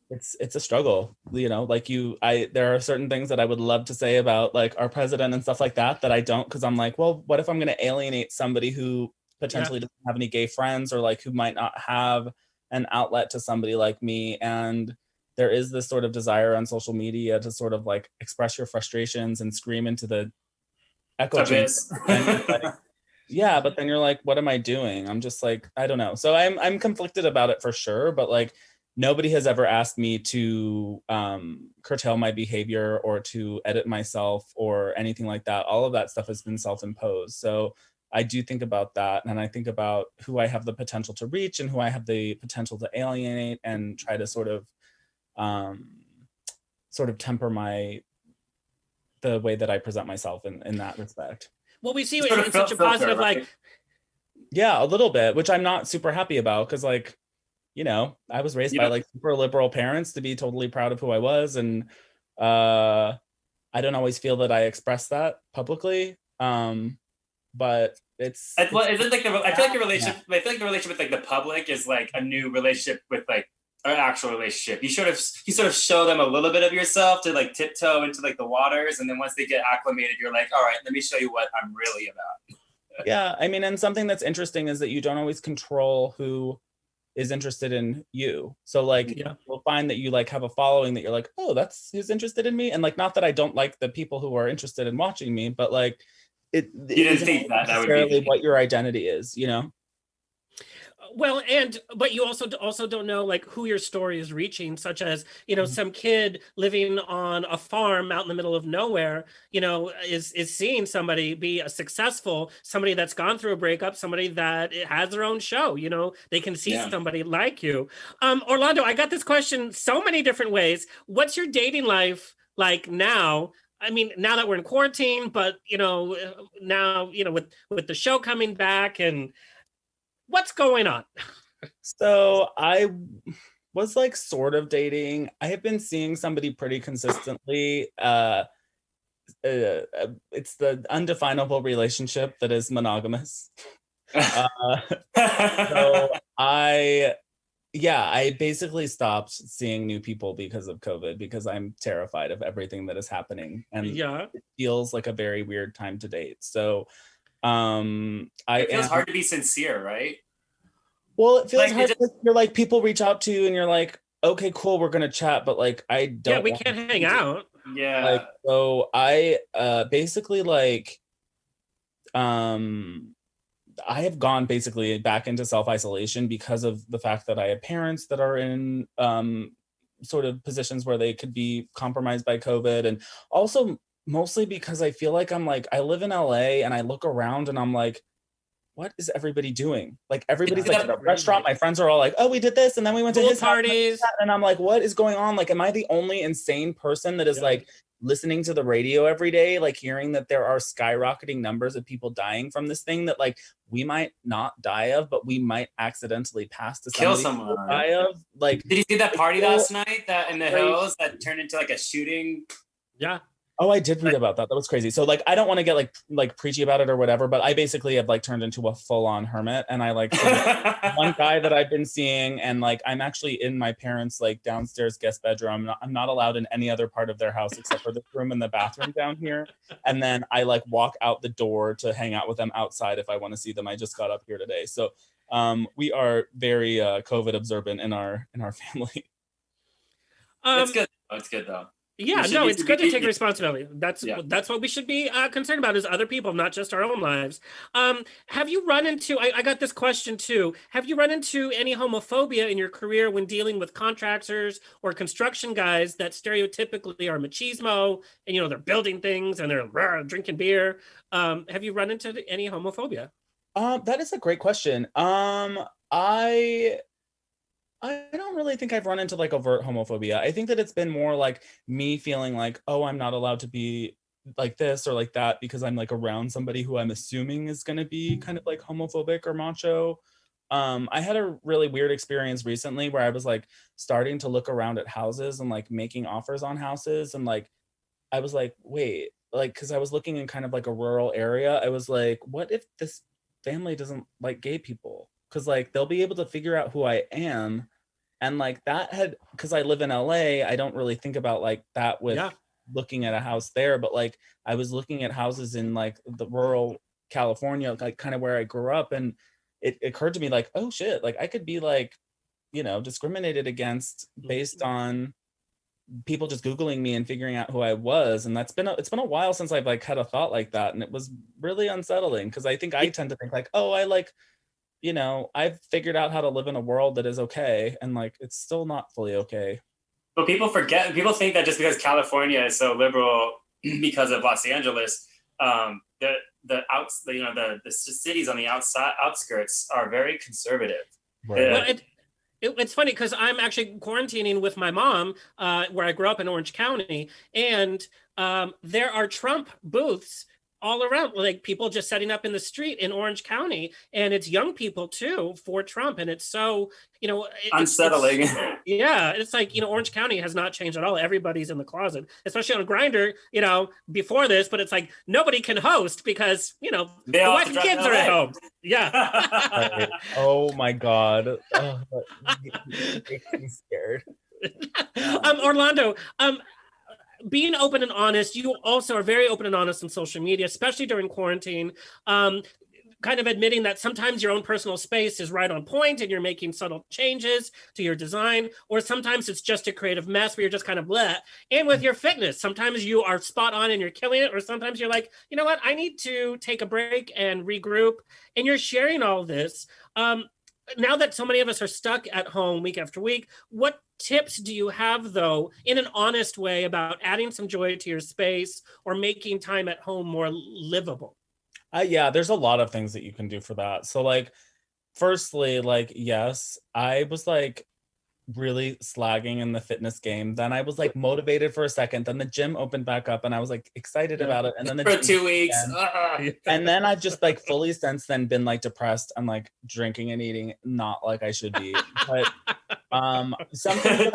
it's a struggle, you know, like there are certain things that I would love to say about like our president and stuff like that I don't, because I'm like, well, what if I'm going to alienate somebody who potentially doesn't have any gay friends, or like who might not have an outlet to somebody like me. And there is this sort of desire on social media to sort of like express your frustrations and scream into the echo chamber. Like, yeah, but then you're like, what am I doing? I'm just like, I don't know. So I'm conflicted about it for sure, but like nobody has ever asked me to curtail my behavior or to edit myself or anything like that. All of that stuff has been self-imposed. So I do think about that, and I think about who I have the potential to reach and who I have the potential to alienate, and try to sort of temper the way that I present myself in that respect. Well, we see it in such a positive, right? Like, yeah, a little bit, which I'm not super happy about, because like, you know, I was raised by like super liberal parents to be totally proud of who I was, and I don't always feel that I express that publicly. But it's is it like I feel like your relationship. I feel like the relationship with like the public is like a new relationship with like an actual relationship. You sort of show them a little bit of yourself to like tiptoe into like the waters, and then once they get acclimated, you're like, all right, let me show you what I'm really about. Yeah, I mean, and something that's interesting is that you don't always control who is interested in you. So like, you'll find that you like have a following that you're like, oh, that's who's interested in me, and like, not that I don't like the people who are interested in watching me, but like, you didn't think that would be what your identity is, you know. Well, but you also don't know like who your story is reaching, such as, some kid living on a farm out in the middle of nowhere, is seeing somebody be a successful, somebody that's gone through a breakup, somebody that has their own show, they can see somebody like you. Orlando, I got this question so many different ways. What's your dating life like now? I mean, now that we're in quarantine, but now, with the show coming back, and what's going on? So I was like sort of dating. I have been seeing somebody pretty consistently. It's the undefinable relationship that is monogamous. So I basically stopped seeing new people because of COVID, because I'm terrified of everything that is happening, and it feels like a very weird time to date. So it feels hard to be sincere, right? Well, it feels hard because you're like, people reach out to you and you're like, okay, cool, we're gonna chat, but like I don't. Yeah, we can't hang out. Yeah. Like, so I basically like I have gone basically back into self-isolation because of the fact that I have parents that are in sort of positions where they could be compromised by COVID, and also mostly because I feel like I live in LA and I look around and I'm like, what is everybody doing? Like everybody's like at a restaurant. My friends are all like, oh, we did this and then we went to his parties. And I'm like, what is going on? Like, am I the only insane person that is like listening to the radio every day, like hearing that there are skyrocketing numbers of people dying from this thing that like we might not die of, but we might accidentally pass to kill someone die of? Like, did you see that party last night that in the hills that turned into like a shooting? Yeah. Oh, I did read about that. That was crazy. So like, I don't want to get like preachy about it or whatever, but I basically have like turned into a full-on hermit, and I like one guy that I've been seeing, and like I'm actually in my parents' like downstairs guest bedroom. I'm not allowed in any other part of their house except for the room and the bathroom down here. And then I like walk out the door to hang out with them outside if I want to see them. I just got up here today, so we are very COVID observant in our family. It's good. It's good though. Yeah, no, it's good to take responsibility. That's what we should be concerned about, is other people, not just our own lives. Have you run into, I got this question too, have you run into any homophobia in your career when dealing with contractors or construction guys that stereotypically are machismo and, they're building things and they're drinking beer? Have you run into any homophobia? That is a great question. I don't really think I've run into like overt homophobia. I think that it's been more like me feeling like, oh, I'm not allowed to be like this or like that because I'm like around somebody who I'm assuming is going to be kind of like homophobic or macho. I had a really weird experience recently where I was like starting to look around at houses and like making offers on houses. And like, I was like, wait, like, cause I was looking in kind of like a rural area. I was like, what if this family doesn't like gay people? Cause like, they'll be able to figure out who I am. And like that had, cause I live in LA, I don't really think about like that with looking at a house there, but like I was looking at houses in like the rural California, like kind of where I grew up. And it occurred to me like, oh shit, like I could be like, discriminated against based on people just Googling me and figuring out who I was. And it's been a while since I've like had a thought like that. And it was really unsettling because I think I tend to think like, oh, I like, I've figured out how to live in a world that is okay. And like, it's still not fully okay. But people think that just because California is so liberal because of Los Angeles, the cities on the outskirts are very conservative. Right. Well, it's funny because I'm actually quarantining with my mom, where I grew up in Orange County, and there are Trump booths all around, like people just setting up in the street in Orange County, and it's young people too for Trump, and it's so unsettling. It's like Orange County has not changed at all. Everybody's in the closet, especially on Grindr. Before this, but it's like nobody can host because the wife and kids are at home. Yeah. Right. Oh my God. Oh, that makes me scared. Orlando. Being open and honest, you also are very open and honest on social media, especially during quarantine, kind of admitting that sometimes your own personal space is right on point and you're making subtle changes to your design, or sometimes it's just a creative mess where you're just kind of bleh. And with your fitness, sometimes you are spot on and you're killing it, or sometimes you're like, you know what, I need to take a break and regroup, and you're sharing all this. now that so many of us are stuck at home week after week, what tips do you have, though, in an honest way about adding some joy to your space or making time at home more livable? Yeah, there's a lot of things that you can do for that. So like, firstly, like, yes, I was like really slagging in the fitness game. Then I was like motivated for a second. Then the gym opened back up and I was like excited about it. And then for 2 weeks. And then I've just like fully since then been like depressed and like drinking and eating not like I should be. But something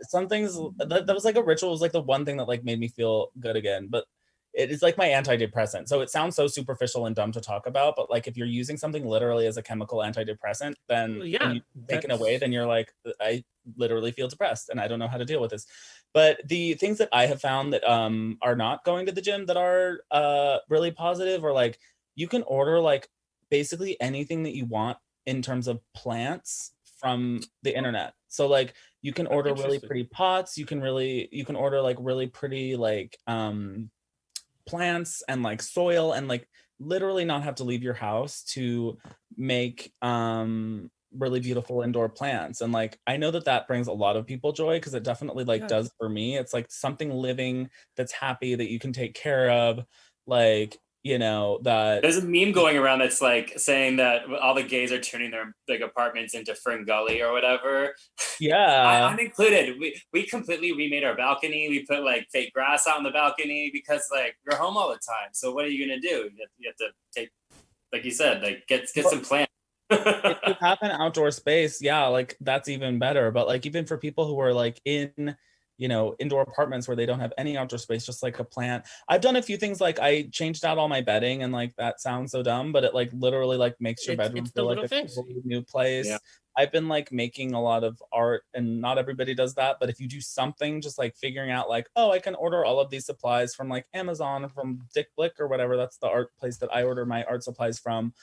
some things that was like a ritual, was like the one thing that like made me feel good again. But it is like my antidepressant. So it sounds so superficial and dumb to talk about, but like if you're using something literally as a chemical antidepressant, then and you take it away, then you're like, I literally feel depressed and I don't know how to deal with this. But the things that I have found that are not going to the gym that are really positive, or like you can order like basically anything that you want in terms of plants from the internet. So like you can order really pretty pots, you can order like really pretty like plants and like soil, and like literally not have to leave your house to make really beautiful indoor plants. And like I know that brings a lot of people joy, because it definitely like does for me. It's like something living that's happy, that you can take care of, like, you know, that there's a meme going around that's like saying that all the gays are turning their like apartments into Fern Gully or whatever. Yeah, I'm included. We completely remade our balcony. We put like fake grass out on the balcony because like you're home all the time. So what are you gonna do? You have to take, like you said, like get some plants. If you have an outdoor space, yeah, like that's even better. But like even for people who are like in, you know, indoor apartments where they don't have any outdoor space, just like a plant. I've done a few things, like I changed out all my bedding, and like that sounds so dumb, but it like literally like makes your bedroom feel like a totally new place. Yeah. I've been like making a lot of art, and not everybody does that, but if you do something, just like figuring out like, oh, I can order all of these supplies from like Amazon or from Dick Blick or whatever, that's the art place that I order my art supplies from.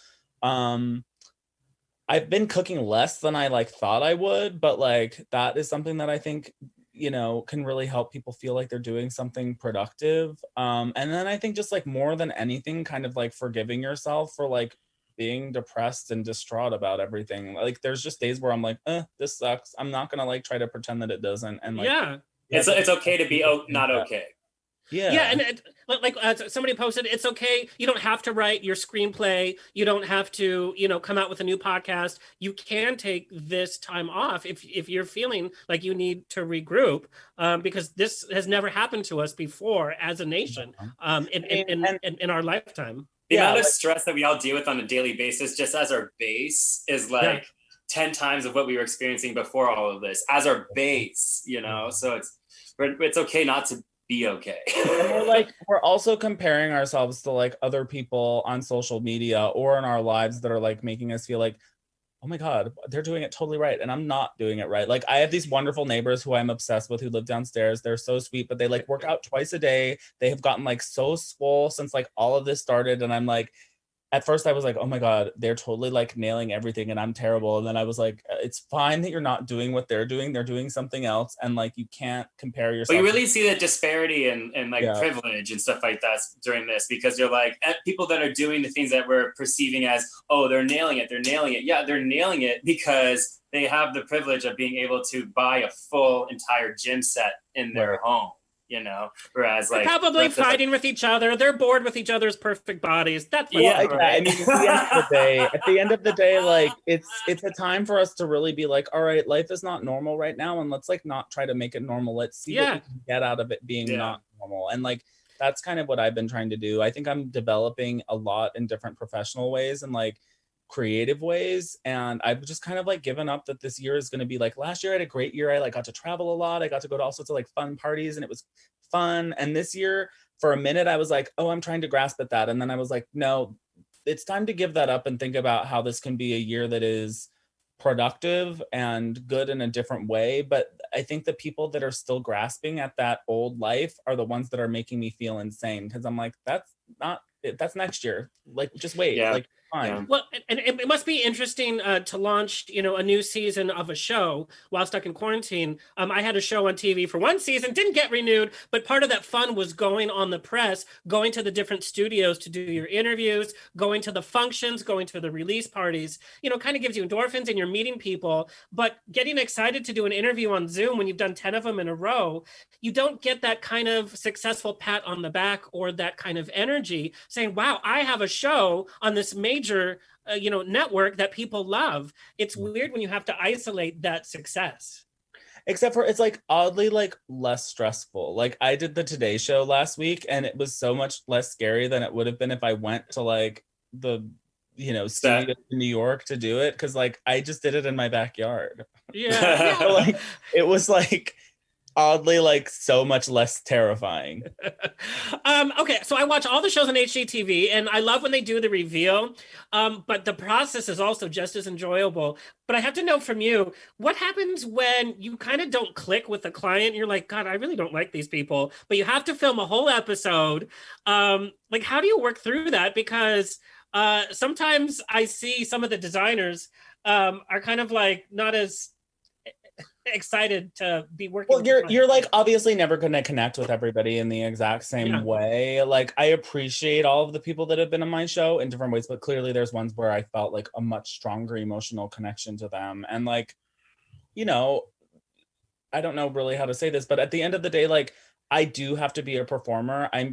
I've been cooking less than I like thought I would, but like that is something that I think, you know, can really help people feel like they're doing something productive. And then I think just like more than anything, kind of like forgiving yourself for like being depressed and distraught about everything. Like there's just days where I'm like, this sucks. I'm not gonna like try to pretend that it doesn't. And like, it's okay to be not okay. Yeah, and like somebody posted, it's okay. You don't have to write your screenplay. You don't have to, you know, come out with a new podcast. You can take this time off if you're feeling like you need to regroup, because this has never happened to us before as a nation in our lifetime. The amount of stress that we all deal with on a daily basis, just as our base, is like 10 times of what we were experiencing before all of this as our base, you know? So it's okay not to be okay. And we're also comparing ourselves to like other people on social media or in our lives that are like making us feel like, oh my God, they're doing it totally right, and I'm not doing it right. Like I have these wonderful neighbors who I'm obsessed with, who live downstairs. They're so sweet, but they like work out twice a day. They have gotten like so swole since like all of this started, and I'm like, at first I was like, oh my God, they're totally like nailing everything and I'm terrible. And then I was like, it's fine that you're not doing what they're doing. They're doing something else. And like, you can't compare yourself. But you really see the disparity and like privilege and stuff like that during this, because you're like, people that are doing the things that we're perceiving as, oh, they're nailing it. They're nailing it. Yeah, they're nailing it because they have the privilege of being able to buy a full entire gym set in their home. You know, whereas like they're probably fighting with each other. They're bored with each other's perfect bodies. That's what I mean, at the end of the day, like it's a time for us to really be like, all right, life is not normal right now, and let's like not try to make it normal. Let's see what we can get out of it being not normal. And like that's kind of what I've been trying to do. I think I'm developing a lot in different professional ways and like creative ways, and I've just kind of like given up that this year is going to be like, last year I had a great year. I like got to travel a lot. I got to go to all sorts of like fun parties, and it was fun. And this year for a minute I was like, oh, I'm trying to grasp at that, and then I was like, no, it's time to give that up and think about how this can be a year that is productive and good in a different way. But I think the people that are still grasping at that old life are the ones that are making me feel insane, because I'm like, that's next year. Like, just wait. Like fine. Yeah. Well, and it must be interesting to launch, a new season of a show while stuck in quarantine. I had a show on TV for one season, didn't get renewed, but part of that fun was going on the press, going to the different studios to do your interviews, going to the functions, going to the release parties. Kind of gives you endorphins and you're meeting people. But getting excited to do an interview on Zoom when you've done 10 of them in a row, you don't get that kind of successful pat on the back or that kind of energy saying, wow, I have a show on this major network that people love. It's weird when you have to isolate that success. Except for it's like oddly like less stressful. Like I did the Today Show last week and it was so much less scary than it would have been if I went to like the studio in New York to do it, because like I just did it in my backyard. Yeah. So, like it was like oddly like so much less terrifying. Okay, so I watch all the shows on HGTV and I love when they do the reveal, but the process is also just as enjoyable. But I have to know from you, what happens when you kind of don't click with the client? You're like, God, I really don't like these people, but you have to film a whole episode. Like, how do you work through that? Because sometimes I see some of the designers are kind of like not as excited to be working. Well, you're like obviously never going to connect with everybody in the exact same way. Like I appreciate all of the people that have been on my show in different ways, but clearly there's ones where I felt like a much stronger emotional connection to them. And like, I don't know really how to say this, but at the end of the day, like I do have to be a performer. I'm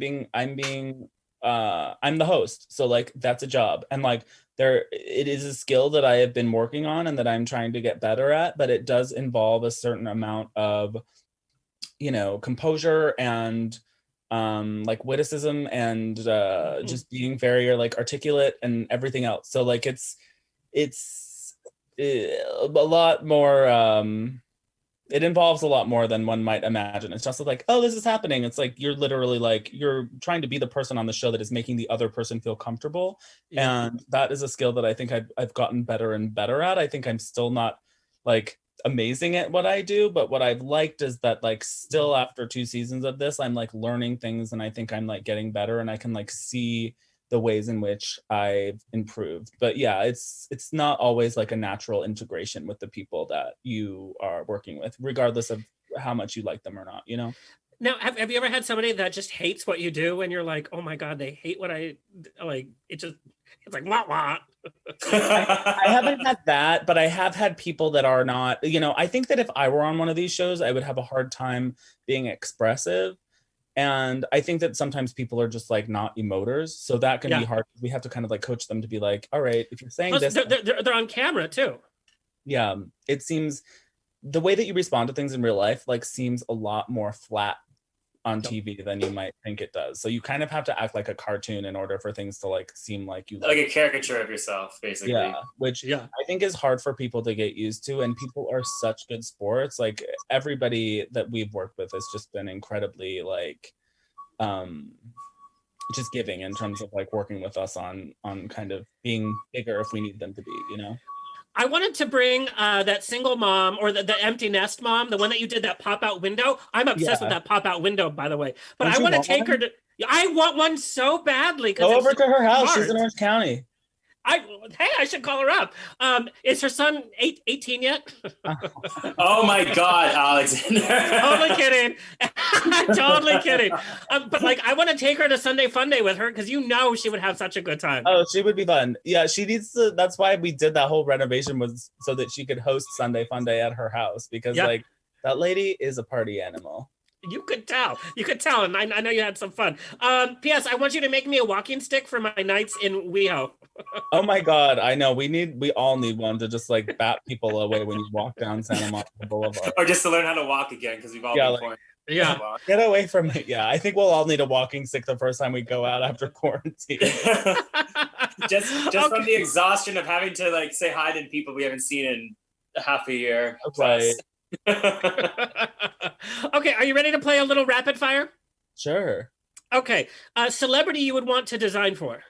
the host. So like that's a job. And like it is a skill that I have been working on and that I'm trying to get better at, but it does involve a certain amount of, composure and like witticism and just being very like articulate and everything else. So like it's a lot more, it involves a lot more than one might imagine. It's just like, oh, this is happening. It's like, you're literally like, you're trying to be the person on the show that is making the other person feel comfortable. Yeah. And that is a skill that I think I've gotten better and better at. I think I'm still not like amazing at what I do, but what I've liked is that like still after 2 seasons of this, I'm like learning things and I think I'm like getting better and I can like see the ways in which I've improved. But yeah, it's not always like a natural integration with the people that you are working with, regardless of how much you like them or not, Now, have you ever had somebody that just hates what you do and you're like, oh my God, they hate what I like? It's like, wah. I haven't had that, but I have had people that are not, I think that if I were on one of these shows, I would have a hard time being expressive. And I think that sometimes people are just like not emoters. So that can be hard. We have to kind of like coach them to be like, all right, if you're saying plus, this. They're on camera too. Yeah. It seems the way that you respond to things in real life like seems a lot more flat on TV than you might think it does. So you kind of have to act like a cartoon in order for things to like seem like you like a caricature of yourself, basically. Yeah, which I think is hard for people to get used to. And people are such good sports. Like everybody that we've worked with has just been incredibly like just giving in terms of like working with us on kind of being bigger if we need them to be, I wanted to bring that single mom or the empty nest mom, the one that you did that pop-out window. I'm obsessed with that pop-out window, by the way. But I want to take her to... I want one so badly. Go over to her house. She's in Orange County. I should call her up. Is her son 18 yet? Oh my God, Alexander. Totally kidding. Totally kidding. But like, I want to take her to Sunday Fun Day with her because she would have such a good time. Oh, she would be fun. Yeah, she needs to. That's why we did that whole renovation, was so that she could host Sunday Fun Day at her house, because like that lady is a party animal. You could tell, and I know you had some fun. P.S. I want you to make me a walking stick for my nights in WeHo. Oh my God, I know. We all need one to just like bat people away when you walk down Santa Monica Boulevard. Or just to learn how to walk again, because we've all been born. Yeah, get away from it. Yeah, I think we'll all need a walking stick the first time we go out after quarantine. just from the exhaustion of having to like say hi to people we haven't seen in half a year. Right. Okay, are you ready to play a little rapid fire? Sure. Okay, celebrity you would want to design for?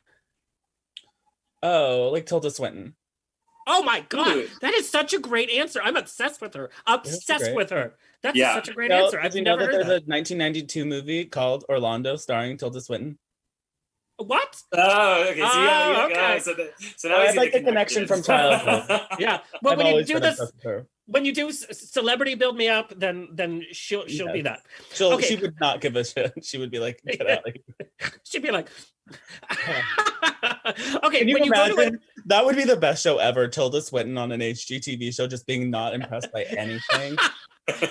Oh, like Tilda Swinton. Oh my God, that is such a great answer. I'm obsessed with her. Obsessed with her. That's such a great answer. I've never heard that. There's a 1992 movie called Orlando starring Tilda Swinton? What? Oh, okay. So, okay. So now I he's have like the connection from childhood. Yeah. Well, I've when you always do been this, obsessed with her. when you do celebrity build me up, then she'll be that. She would not give a shit. She would be like, get out of here. She'd be like, okay. Can you when you go to imagine? That would be the best show ever. Tilda Swinton on an HGTV show, just being not impressed by anything.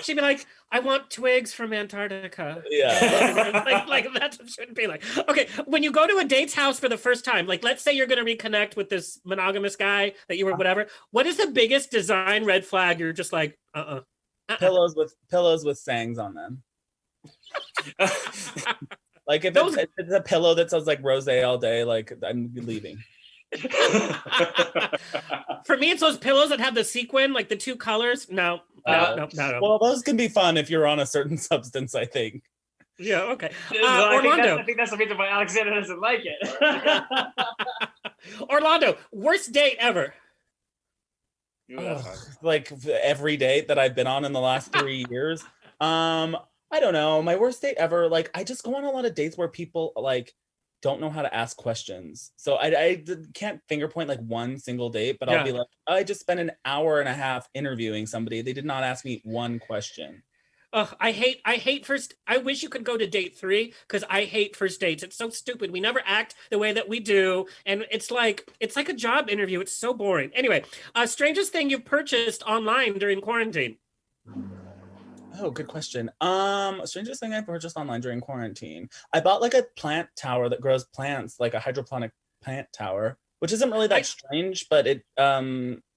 She'd be like, I want twigs from Antarctica. Yeah. like that's what it should be like. Okay, when you go to a date's house for the first time, like let's say you're going to reconnect with this monogamous guy that you were whatever. What is the biggest design red flag? You're just like, Pillows with sayings on them. Like if it's a pillow that says like rose all day, like I'm leaving. For me, it's those pillows that have the sequin, like the two colors. No. Well, those can be fun if you're on a certain substance, I think. Yeah, okay. I think that's the reason why Alexander doesn't like it. Orlando, worst date ever. Like every date that I've been on in the last 3 years. I don't know. My worst date ever. Like I just go on a lot of dates where people like don't know how to ask questions. So I can't finger point like one single date, but I'll be like, I just spent an hour and a half interviewing somebody. They did not ask me one question. I hate first. I wish you could go to date 3 because I hate first dates. It's so stupid. We never act the way that we do, and it's like a job interview. It's so boring. Anyway, strangest thing you've purchased online during quarantine. Oh, good question. Strangest thing I purchased online during quarantine. I bought like a plant tower that grows plants, like a hydroponic plant tower, which isn't really that strange, but it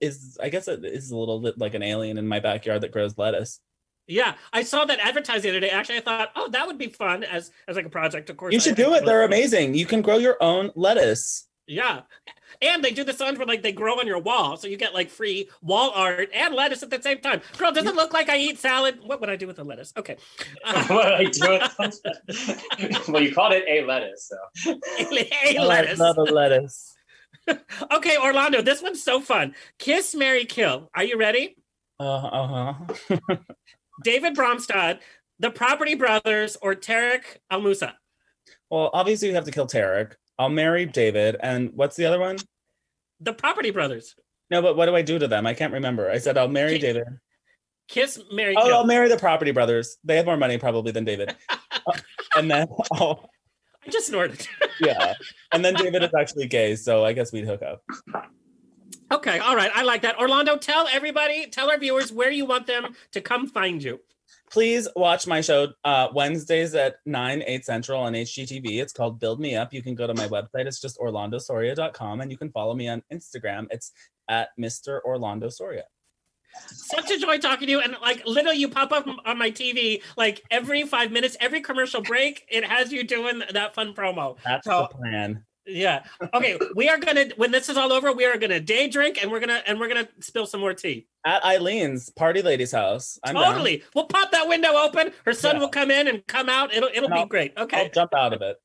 is. I guess it is a little bit like an alien in my backyard that grows lettuce. Yeah, I saw that advertised the other day. Actually, I thought, oh, that would be fun as like a project. Of course, you should do it. They're amazing. You can grow your own lettuce. Yeah. And they do the signs where like they grow on your wall. So you get like free wall art and lettuce at the same time. Girl, does it look like I eat salad? What would I do with the lettuce? Okay. What would I do with Well, you called it a lettuce, so. A lettuce. I love a lettuce. Okay, Orlando, this one's so fun. Kiss, marry, kill. Are you ready? David Bromstad, the Property Brothers, or Tarek Al Musa? Well, obviously you have to kill Tarek. I'll marry David. And what's the other one? The Property Brothers. No, but what do I do to them? I can't remember. I said I'll marry David. Kiss, marry, kill. I'll marry the Property Brothers. They have more money probably than David. And then I just snorted. Yeah. And then David is actually gay, so I guess we'd hook up. Okay, all right. I like that. Orlando, tell our viewers where you want them to come find you. Please watch my show Wednesdays at 9, 8 Central on HGTV. It's called Build Me Up. You can go to my website. It's just orlandosoria.com, and you can follow me on Instagram. It's at Mr. Orlando Soria. Such a joy talking to you. And like literally you pop up on my TV like every 5 minutes, every commercial break, it has you doing that fun promo. That's the plan. Yeah. Okay. We are gonna, when this is all over, we are gonna day drink and we're gonna spill some more tea. At Eileen's Party Lady's house. I'm totally down. We'll pop that window open. Her son will come in and come out. It'll be great. Okay. I'll jump out of it.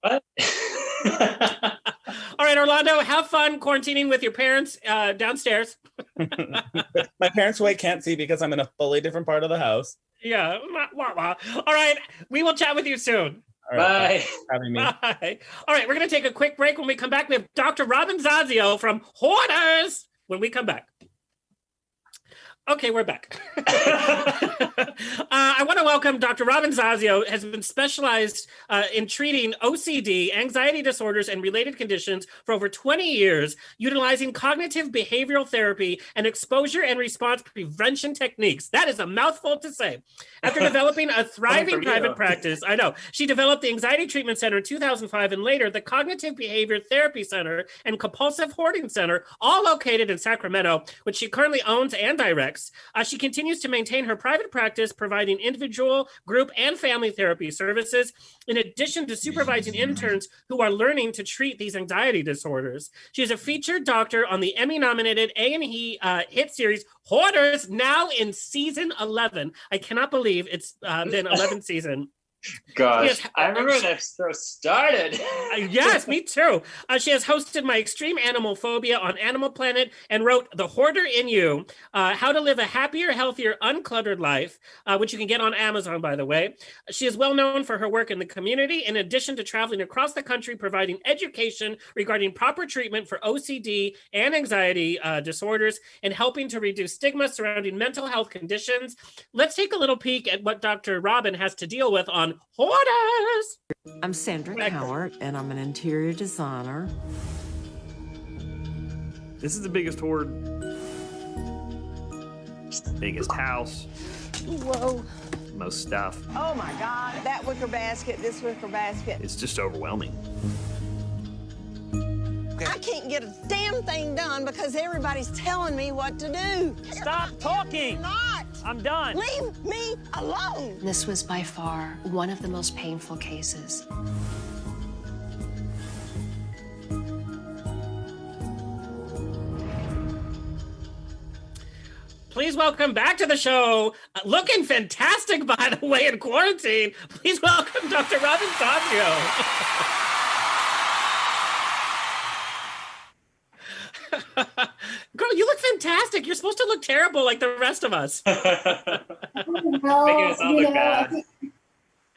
All right, Orlando, have fun quarantining with your parents downstairs. My parents who I can't see because I'm in a fully different part of the house. Yeah. All right. We will chat with you soon. All right, bye. Having me. Bye. All right, we're going to take a quick break. When we come back, we have Dr. Robin Zazio from Hoarders when we come back. Okay, we're back. I want to welcome Dr. Robin Zazio, has been specialized in treating OCD, anxiety disorders, and related conditions for over 20 years, utilizing cognitive behavioral therapy and exposure and response prevention techniques. That is a mouthful to say. After developing a thriving private practice, I know, she developed the Anxiety Treatment Center in 2005 and later the Cognitive Behavior Therapy Center and Compulsive Hoarding Center, all located in Sacramento, which she currently owns and directs. She continues to maintain her private practice, providing individual, group, and family therapy services, in addition to supervising interns who are learning to treat these anxiety disorders. She is a featured doctor on the Emmy-nominated A&E hit series Hoarders, now in season 11. I cannot believe it's been 11 seasons. Gosh, I remember when that show started. Yes, me too. She has hosted My Extreme Animal Phobia on Animal Planet and wrote The Hoarder in You, How to Live a Happier, Healthier, Uncluttered Life, which you can get on Amazon, by the way. She is well known for her work in the community, in addition to traveling across the country, providing education regarding proper treatment for OCD and anxiety disorders, and helping to reduce stigma surrounding mental health conditions. Let's take a little peek at what Dr. Robin has to deal with on Hoarders. I'm Sandra Howard, and I'm an interior designer. This is the biggest hoard. Biggest house. Whoa. Most stuff. Oh my God, that wicker basket, this wicker basket. It's just overwhelming. I can't get a damn thing done because everybody's telling me what to do. Stop talking! Not! I'm done. Leave me alone! This was by far one of the most painful cases. Please welcome back to the show, looking fantastic, by the way, in quarantine. Please welcome Dr. Robin Zazio. Girl, you look fantastic. You're supposed to look terrible like the rest of us. Well, Making us all look bad.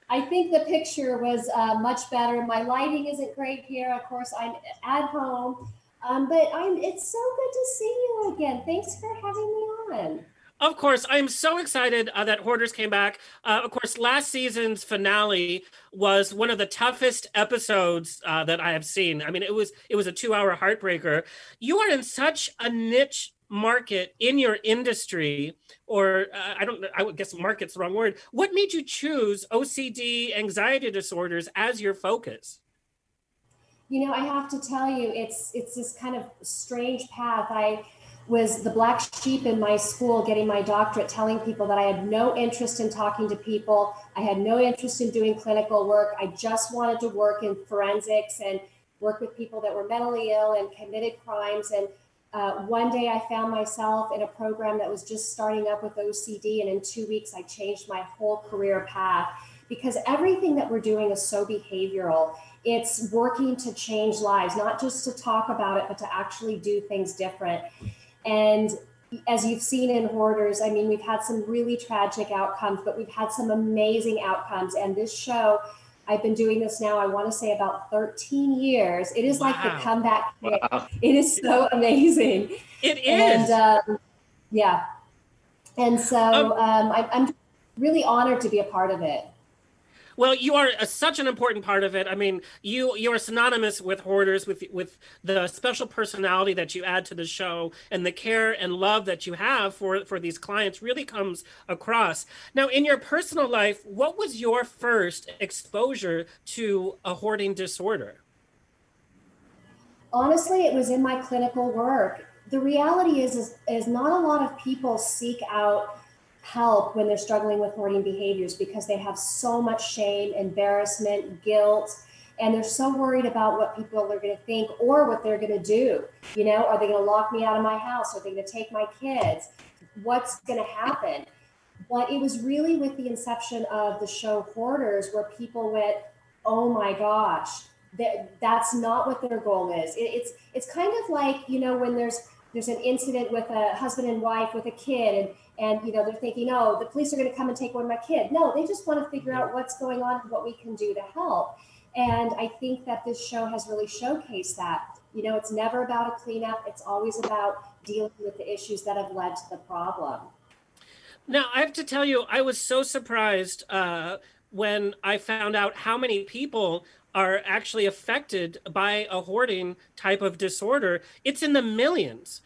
I think the picture was much better. My lighting isn't great here. Of course, I'm at home. But it's so good to see you again. Thanks for having me on. Of course, I'm so excited that Hoarders came back. Of course, last season's finale was one of the toughest episodes that I have seen. I mean, it was a 2-hour heartbreaker. You are in such a niche market in your industry, or I would guess market's the wrong word. What made you choose OCD, anxiety disorders as your focus? You know, I have to tell you, it's this kind of strange path. I was the black sheep in my school getting my doctorate, telling people that I had no interest in talking to people. I had no interest in doing clinical work. I just wanted to work in forensics and work with people that were mentally ill and committed crimes. And one day I found myself in a program that was just starting up with OCD. And in 2 weeks, I changed my whole career path, because everything that we're doing is so behavioral. It's working to change lives, not just to talk about it, but to actually do things different. And as you've seen in Hoarders, I mean, we've had some really tragic outcomes, but we've had some amazing outcomes. And this show, I've been doing this now, I want to say about 13 years. It is like the comeback kid. Wow. It is so amazing. It is. And yeah. And so I'm really honored to be a part of it. Well, you are such an important part of it. I mean, you are synonymous with Hoarders, with the special personality that you add to the show, and the care and love that you have for these clients really comes across. Now, in your personal life, what was your first exposure to a hoarding disorder? Honestly, it was in my clinical work. The reality is not a lot of people seek out help when they're struggling with hoarding behaviors, because they have so much shame, embarrassment, guilt, and they're so worried about what people are going to think or what they're going to do. You know, are they going to lock me out of my house? Are they going to take my kids? What's going to happen? But it was really with the inception of the show Hoarders where people went, oh my gosh, that's not what their goal is. It's kind of like, you know, when there's an incident with a husband and wife with a kid, and you know, they're thinking, oh, the police are going to come and take one of my kids. No, they just want to figure out what's going on and what we can do to help. And I think that this show has really showcased that. You know, it's never about a cleanup. It's always about dealing with the issues that have led to the problem. Now, I have to tell you, I was so surprised when I found out how many people are actually affected by a hoarding type of disorder. It's in the millions.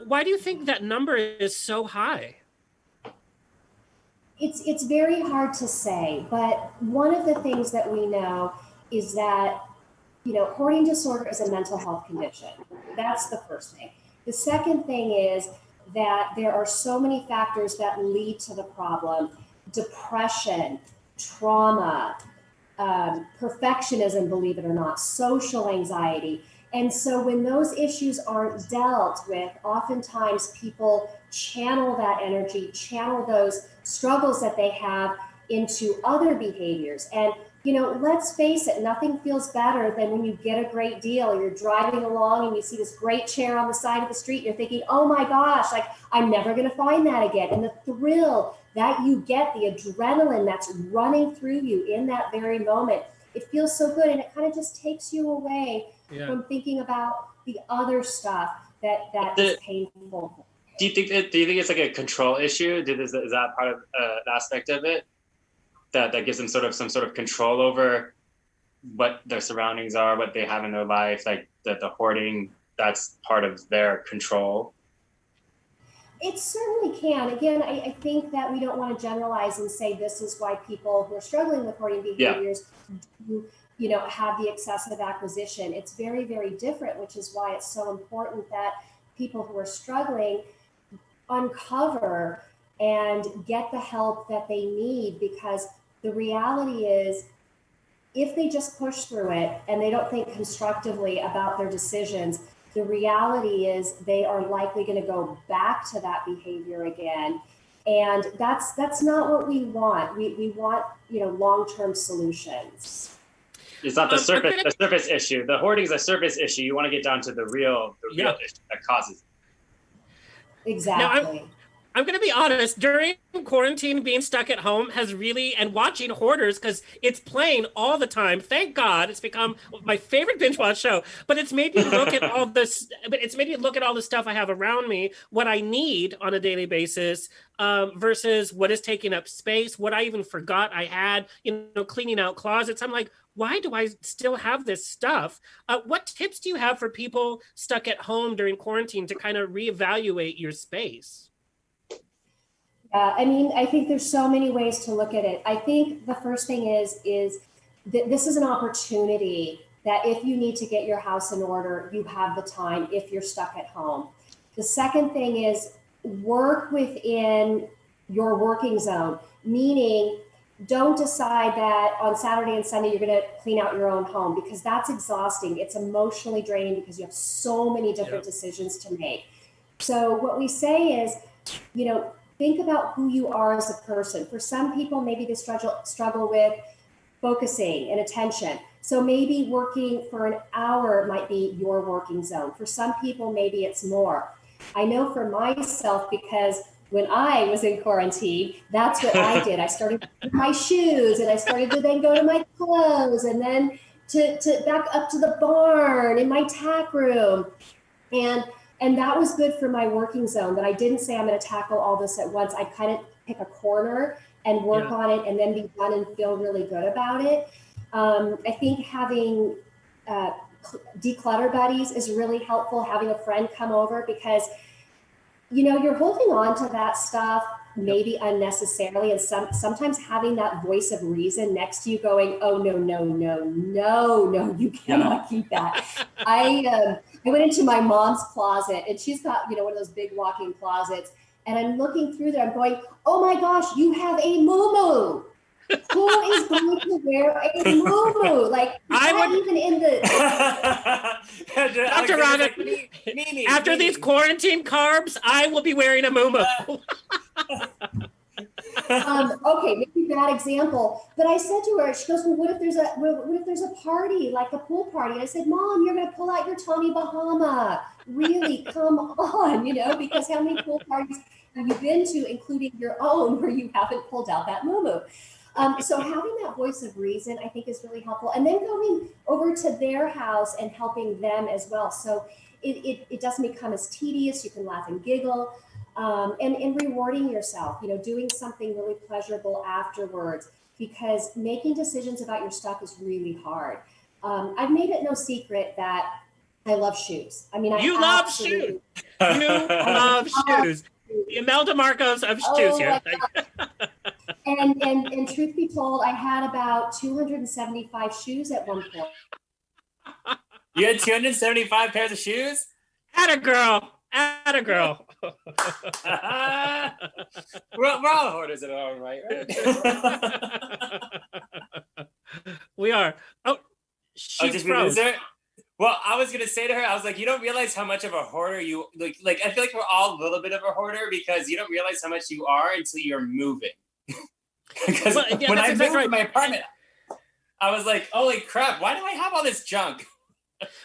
Why do you think that number is so high? It's very hard to say, but one of the things that we know is that, you know, hoarding disorder is a mental health condition. That's the first thing. The second thing is that there are so many factors that lead to the problem: depression, trauma, perfectionism, believe it or not, social anxiety. And so when those issues aren't dealt with, oftentimes people channel that energy, channel those struggles that they have into other behaviors. And, you know, let's face it, nothing feels better than when you get a great deal. You're driving along and you see this great chair on the side of the street. You're thinking, oh my gosh, like I'm never going to find that again. And the thrill that you get, the adrenaline that's running through you in that very moment, it feels so good. And it kind of just takes you away from thinking about the other stuff that is painful. Do you think it's like a control issue? Is that part of an aspect of it that gives them some sort of control over what their surroundings are, what they have in their life, like the hoarding, that's part of their control? It certainly can. Again, I think that we don't want to generalize and say this is why people who are struggling with hoarding behaviors do, you know, have the excessive acquisition. It's very, very different, which is why it's so important that people who are struggling uncover and get the help that they need, because the reality is if they just push through it and they don't think constructively about their decisions, the reality is they are likely going to go back to that behavior again. And that's not what we want. We want, you know, long-term solutions. It's not the surface issue. The hoarding is a surface issue. You want to get down to the real issue that causes it. Exactly. Now, I'm going to be honest, during quarantine, being stuck at home has really, and watching Hoarders, because it's playing all the time. Thank God it's become my favorite binge watch show, but it's made me look at all this, the stuff I have around me, what I need on a daily basis, versus what is taking up space, what I even forgot I had, you know, cleaning out closets. I'm like, why do I still have this stuff? What tips do you have for people stuck at home during quarantine to kind of reevaluate your space? I mean, I think there's so many ways to look at it. I think the first thing is that this is an opportunity that if you need to get your house in order, you have the time if you're stuck at home. The second thing is work within your working zone, meaning don't decide that on Saturday and Sunday you're going to clean out your own home, because that's exhausting. It's emotionally draining because you have so many different decisions to make. So what we say is, you know, think about who you are as a person. For some people, maybe they struggle with focusing and attention. So maybe working for an hour might be your working zone. For some people, maybe it's more. I know for myself, because when I was in quarantine, that's what I did. I started with my shoes, and I started to then go to my clothes, and then to back up to the barn in my tack room. And that was good for my working zone, that I didn't say I'm going to tackle all this at once. I kind of pick a corner and work on it and then be done and feel really good about it. I think having declutter buddies is really helpful, having a friend come over, because, you know, you're holding on to that stuff maybe unnecessarily. And sometimes having that voice of reason next to you going, oh, no, you cannot keep that. I went into my mom's closet, and she's got, you know, one of those big walk-in closets. And I'm looking through there, I'm going, oh my gosh, you have a muumuu. Who is going to wear a muumuu? Like, even in the... Dr. Rhonda, after these quarantine carbs, I will be wearing a muumuu. Okay, maybe bad example, but I said to her, she goes, well, what if there's a party, like a pool party? And I said, Mom, you're going to pull out your Tommy Bahama. Really, come on, you know, because how many pool parties have you been to, including your own, where you haven't pulled out that muumuu? So having that voice of reason, I think, is really helpful. And then going over to their house and helping them as well. So it doesn't become as tedious. You can laugh and giggle. And rewarding yourself, you know, doing something really pleasurable afterwards, because making decisions about your stuff is really hard. I've made it no secret that I love shoes. I mean, You love shoes. The Imelda Marcos of shoes here. And truth be told, I had about 275 shoes at one point. You had 275 pairs of shoes? Atta girl. We're all hoarders at home, right? We are. Oh, she's froze. Well, I was gonna say to her, I was like, you don't realize how much of a hoarder you like. I feel like we're all a little bit of a hoarder, because you don't realize how much you are until you're moving. Because Well, yeah, when that's I exactly moved right. my apartment, I was like, holy crap, why do I have all this junk?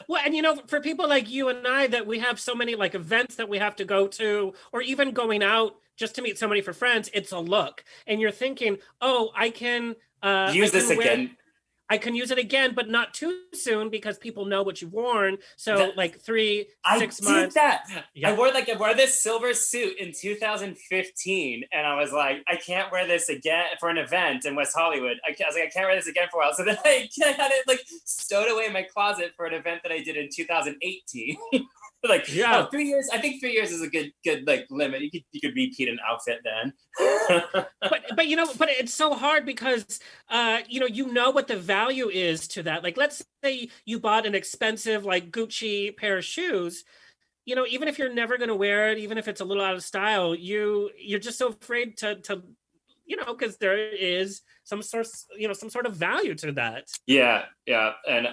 Well, and for people like you and I, that we have so many like events that we have to go to, or even going out just to meet somebody for friends, it's a look. And you're thinking, oh, I can Use this again. I can use it again, but not too soon because people know what you've worn. So like 3, 6 months. I did that. Yeah. I wore this silver suit in 2015, and I was like, I can't wear this again for an event in West Hollywood. I was like, I can't wear this again for a while. So then I had it like stowed away in my closet for an event that I did in 2018. Like, 3 years. I think 3 years is a good like limit. You could repeat an outfit then. but it's so hard because you know what the value is to that. Like, let's say you bought an expensive like Gucci pair of shoes. Even if you're never going to wear it, even if it's a little out of style, you're just so afraid to because there is some sort of value to that. Yeah, and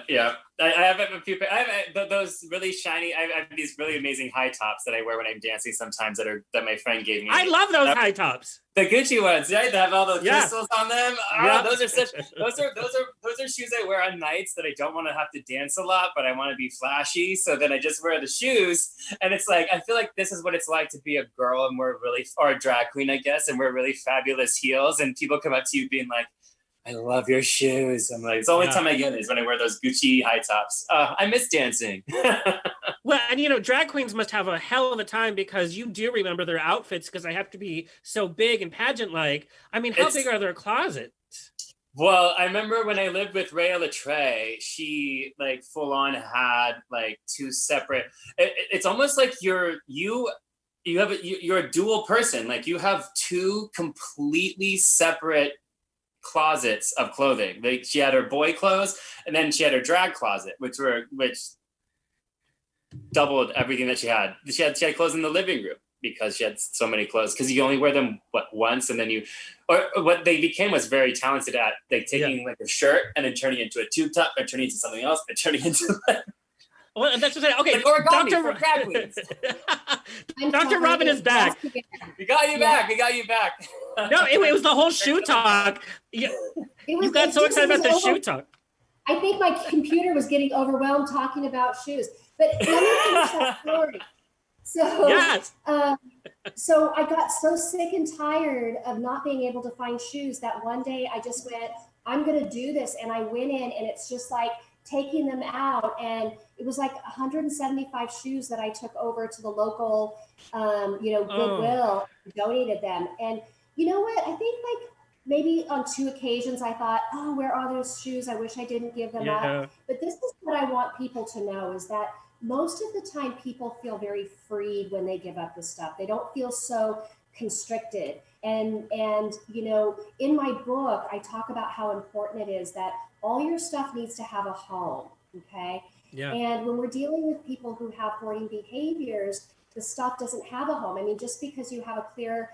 I have a few. I have those really shiny. I have these really amazing high tops that I wear when I'm dancing sometimes that my friend gave me. I love those high tops. The Gucci ones, right? They have all the crystals on them. Yeah. Those are shoes I wear on nights that I don't want to have to dance a lot, but I want to be flashy. So then I just wear the shoes, and it's like I feel like this is what it's like to be a girl, and or a drag queen, I guess, and wear really fabulous heels, and people come up to you being like, I love your shoes. I'm like, it's the only time I get it is when I wear those Gucci high tops. I miss dancing. Well, and drag queens must have a hell of a time because you do remember their outfits because they have to be so big and pageant-like. I mean, how big are their closets? Well, I remember when I lived with Rhea Latreille, she like full on had like 2 separate. It's almost like you're a dual person. Like you have 2 completely separate closets of clothing. Like she had her boy clothes, and then she had her drag closet, which doubled everything that she had. She had clothes in the living room because she had so many clothes. Because you only wear them once, and then what they became was very talented at like taking like a shirt and then turning it into a tube top, and turning it into something else, and turning it into. Well, that's what I'm saying. Okay, like origami for drag queens. Dr. Robin is back. We got you back. We got you back. No, it was the whole shoe talk. You got so excited about the shoe talk. I think my computer was getting overwhelmed talking about shoes. But let me finish that story. So, yes. So I got so sick and tired of not being able to find shoes that one day I just went, I'm going to do this. And I went in, and it's just like taking them out. And it was like 175 shoes that I took over to the local, Goodwill, donated them. And you know what? I think like maybe on 2 occasions I thought, oh, where are those shoes? I wish I didn't give them up. But this is what I want people to know is that most of the time people feel very freed when they give up the stuff. They don't feel so constricted. And in my book, I talk about how important it is that all your stuff needs to have a home. Okay. Yeah. And when we're dealing with people who have hoarding behaviors, the stuff doesn't have a home. I mean, just because you have a clear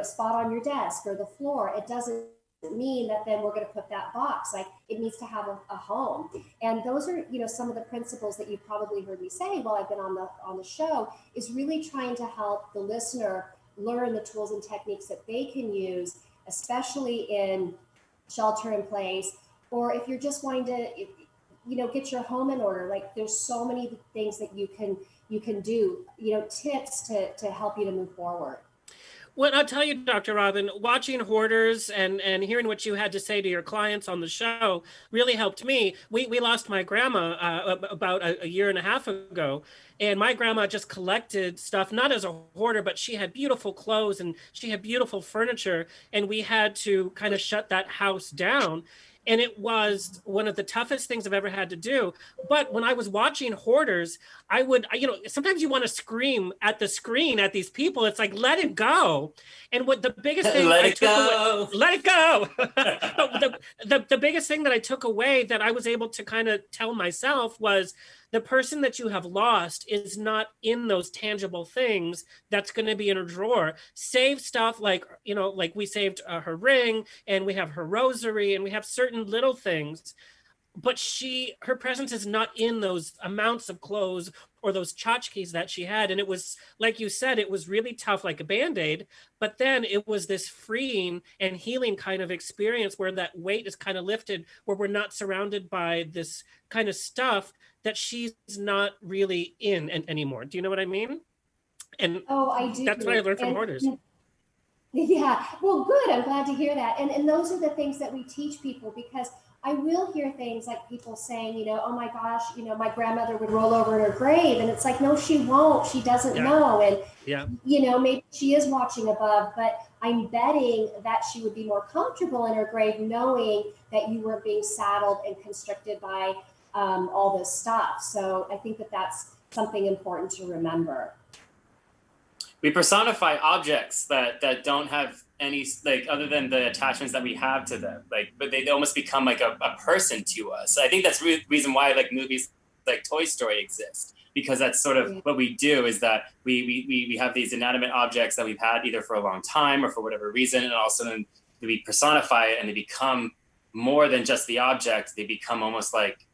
spot on your desk or the floor, it doesn't mean that then we're going to put that box. Like it needs to have a home. And those are, some of the principles that you've probably heard me say while I've been on the show, is really trying to help the listener learn the tools and techniques that they can use, especially in shelter in place, or if you're just wanting to, get your home in order. Like there's so many things that you can do, tips to help you to move forward. Well, I'll tell you, Dr. Robin, watching Hoarders and hearing what you had to say to your clients on the show really helped me. We lost my grandma about a year and a half ago, and my grandma just collected stuff, not as a hoarder, but she had beautiful clothes and she had beautiful furniture, and we had to kind of shut that house down. And it was one of the toughest things I've ever had to do. But when I was watching Hoarders, I would, sometimes you want to scream at the screen at these people. It's like, let it go. And what the biggest thing let it go. But the biggest thing that I took away that I was able to kind of tell myself was, the person that you have lost is not in those tangible things that's going to be in a drawer. Save stuff like we saved her ring, and we have her rosary, and we have certain little things. but her presence is not in those amounts of clothes or those tchotchkes that she had. And it was, like you said, it was really tough, like a Band-Aid, but then it was this freeing and healing kind of experience where that weight is kind of lifted, where we're not surrounded by this kind of stuff that she's not really in anymore. Do you know what I mean? And I do. That's what I learned from Hoarders. Yeah, well, good. I'm glad to hear that. And those are the things that we teach people, because I will hear things like people saying, you know, oh my gosh, you know, my grandmother would roll over in her grave. And it's like, no, she won't. She doesn't know. And, you know, maybe she is watching above, but I'm betting that she would be more comfortable in her grave knowing that you weren't being saddled and constricted by all this stuff. So I think that that's something important to remember. We personify objects that don't have any, like, other than the attachments that we have to them, like, but they almost become like a person to us. I think that's the reason why like movies like Toy Story exist, because that's sort of what we do, is that we have these inanimate objects that we've had either for a long time or for whatever reason, and also then we personify it and they become more than just the object. They become almost like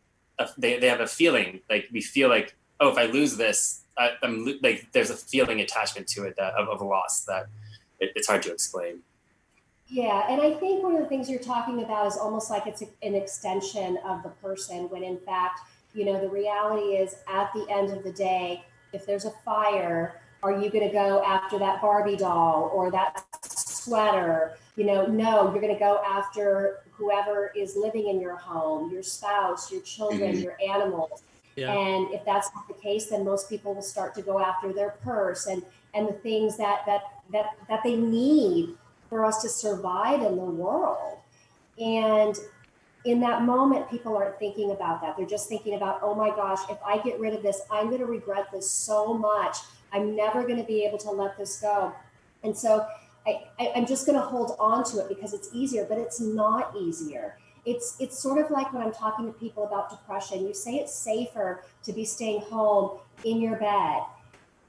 they have a feeling. Like we feel like, oh, if I lose this, I'm like, there's a feeling attachment to it that of a loss that it's hard to explain. Yeah, and I think one of the things you're talking about is almost like it's an extension of the person, when in fact, you know, the reality is at the end of the day, if there's a fire, are you going to go after that Barbie doll or that sweater? You know, no, you're going to go after whoever is living in your home, your spouse, your children, your animals. Yeah. And if that's not the case, then most people will start to go after their purse and the things that they need for us to survive in the world. And in that moment, people aren't thinking about that. They're just thinking about, oh my gosh, if I get rid of this, I'm going to regret this so much. I'm never going to be able to let this go. And so I'm just going to hold on to it because it's easier, but it's not easier. It's sort of like when I'm talking to people about depression, you say it's safer to be staying home in your bed.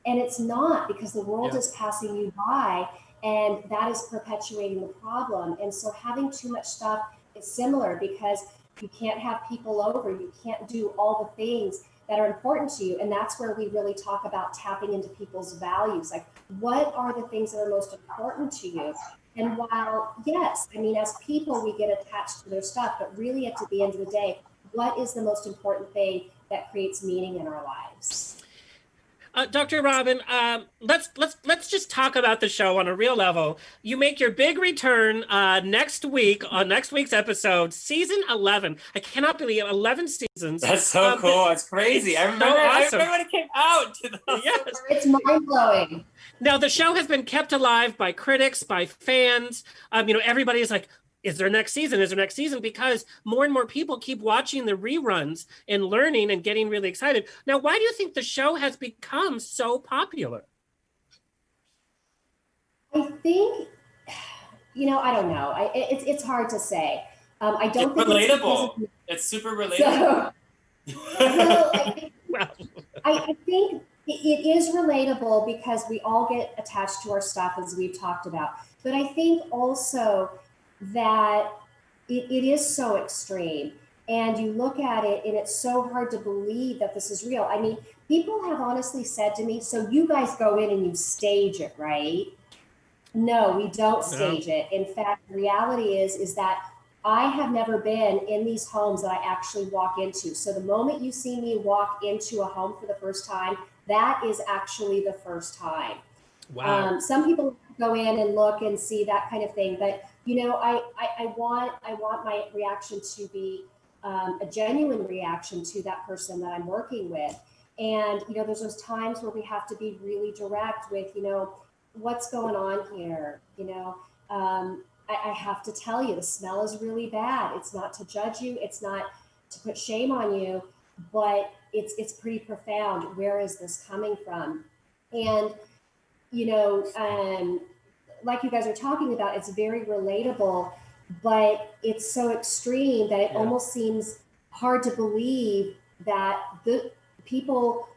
And it's not, because the world is passing you by, and that is perpetuating the problem. And so having too much stuff is similar, because you can't have people over, you can't do all the things that are important to you. And that's where we really talk about tapping into people's values. Like, what are the things that are most important to you? And while, yes, I mean, as people, we get attached to their stuff, but really at the end of the day, what is the most important thing that creates meaning in our lives? Dr. Robin, let's just talk about the show on a real level. You make your big return next week on next week's episode, season 11. I cannot believe 11 seasons. That's so cool. It's crazy. I remember when it came out. Yes. It's mind-blowing. Now, the show has been kept alive by critics, by fans. You know, everybody is like, is there next season? Is there next season? Because more and more people keep watching the reruns and learning and getting really excited. Now, why do you think the show has become so popular? I think, you know, I don't know. It's hard to say. I don't think relatable. It's super relatable. I think it is relatable because we all get attached to our stuff, as we've talked about. But I think also that it is so extreme, and you look at it and it's so hard to believe that this is real. I mean, people have honestly said to me, so you guys go in and you stage it, right? No, we don't stage it. In fact, the reality is that I have never been in these homes that I actually walk into. So the moment you see me walk into a home for the first time, that is actually the first time. Wow. Some people go in and look and see that kind of thing, but you know, I want my reaction to be a genuine reaction to that person that I'm working with. And you know, there's those times where we have to be really direct with, you know, what's going on here. You know, I have to tell you, the smell is really bad. It's not to judge you. It's not to put shame on you, but it's pretty profound. Where is this coming from? And you know, like you guys are talking about, it's very relatable, but it's so extreme that it almost seems hard to believe that the people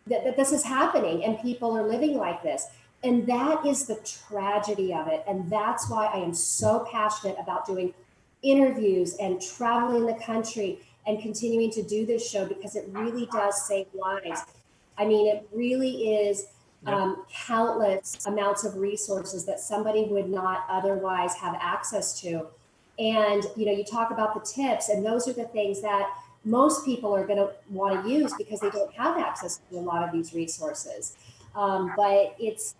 that this is happening and people are living like this. And that is the tragedy of it. And that's why I am so passionate about doing interviews and traveling the country and continuing to do this show because it really does save lives. I mean, it really is countless amounts of resources that somebody would not otherwise have access to. And, you talk about the tips, and those are the things that most people are going to want to use because they don't have access to a lot of these resources. But it's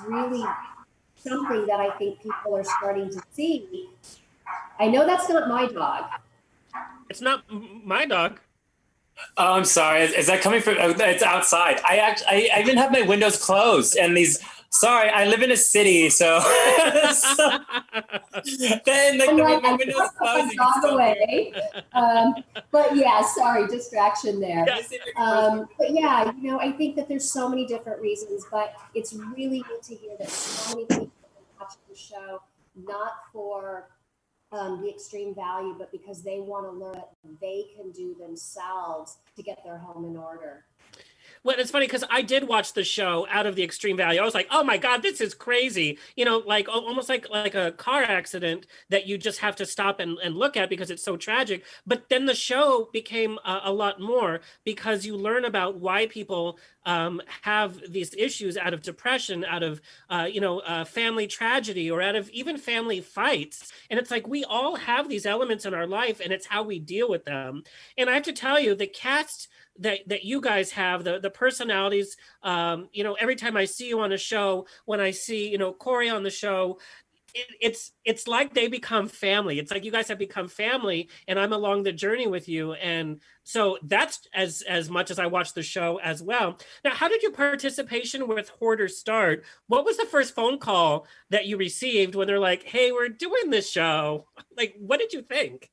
really something that I think people are starting to see. I know that's not my dog. It's not my dog. Oh, I'm sorry. Is that coming from? It's outside. I even have my windows closed, and Sorry, I live in a city, so. Then my windows closed. Dog away. But yeah, sorry, distraction there. But yeah, I think that there's so many different reasons, but it's really good to hear that so many people are watching the show, not for the extreme value, but because they want to learn what they can do themselves to get their home in order. Well, it's funny because I did watch the show out of the extreme value. I was like, oh my God, this is crazy. Like almost like a car accident that you just have to stop and look at because it's so tragic. But then the show became a lot more because you learn about why people have these issues out of depression, out of, family tragedy, or out of even family fights. And it's like, we all have these elements in our life and it's how we deal with them. And I have to tell you, the cast that you guys have, the personalities, every time I see you on a show, when I see, Corey on the show, it's like they become family. It's like you guys have become family and I'm along the journey with you. And so that's as much as I watch the show as well. Now, how did your participation with Hoarders start? What was the first phone call that you received when they're like, hey, we're doing this show? Like, what did you think?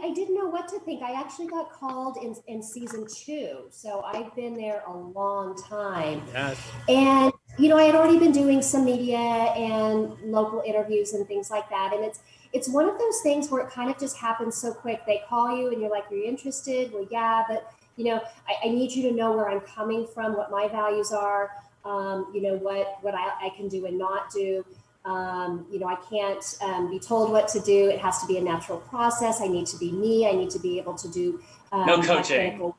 I didn't know what to think. I actually got called in season 2. So I've been there a long time. Yes. And, I had already been doing some media and local interviews and things like that. And it's one of those things where it kind of just happens so quick. They call you and you're like, you're interested? Well, yeah, but, I need you to know where I'm coming from, what my values are, what I can do and not do. I can't be told what to do. It has to be a natural process. I need to be me. I need to be able to do no coaching.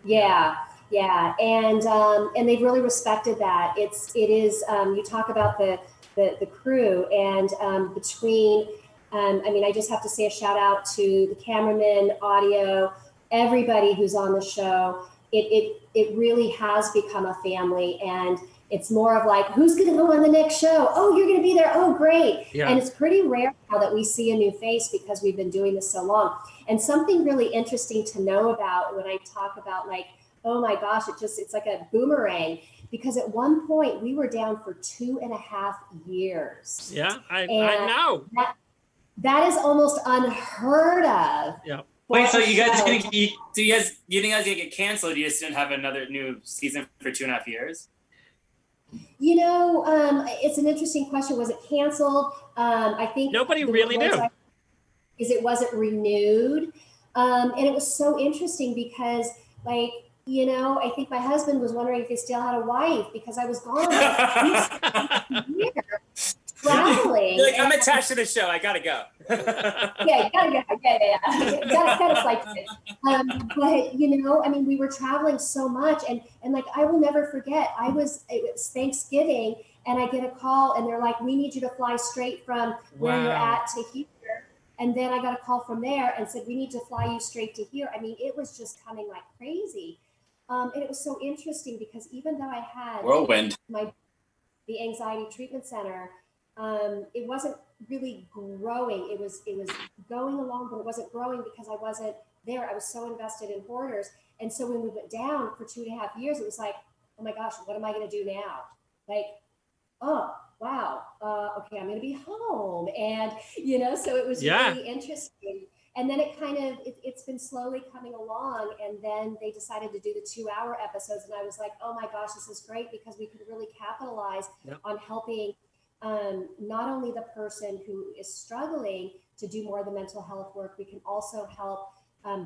Yeah. And they've really respected that. It is. You talk about the crew and between. I just have to say a shout out to the cameraman, audio, everybody who's on the show. It really has become a family, and it's more of like, who's going to go on the next show? Oh, you're going to be there. Oh, great. Yeah. And it's pretty rare now that we see a new face because we've been doing this so long. And something really interesting to know about when I talk about like, oh my gosh, it's like a boomerang, because at one point we were down for 2.5 years. Yeah, I know. That is almost unheard of. Yeah. Wait, so you guys think you guys gonna get canceled? You just didn't have another new season for 2.5 years? It's an interesting question. Was it canceled? I think nobody really knew. It wasn't renewed. And it was so interesting because, I think my husband was wondering if he still had a wife because I was gone traveling. You're like, I'm attached to the show. I gotta go. Yeah, you gotta go. Yeah. Gotta flight it. But we were traveling so much, and I will never forget. It was Thanksgiving, and I get a call, and they're like, "We need you to fly straight from where you're at to here." And then I got a call from there and said, "We need to fly you straight to here." I mean, it was just coming like crazy, and it was so interesting because even though I had whirlwind the anxiety treatment center. It wasn't really growing. It was going along, but it wasn't growing because I wasn't there. I was so invested in Hoarders. And so when we went down for 2.5 years, it was like, oh my gosh, what am I going to do now? Like, oh, wow. Okay, I'm going to be home. And, so it was really interesting. And then it's been slowly coming along. And then they decided to do the 2-hour episodes. And I was like, oh my gosh, this is great because we could really capitalize on helping not only the person who is struggling to do more of the mental health work, we can also help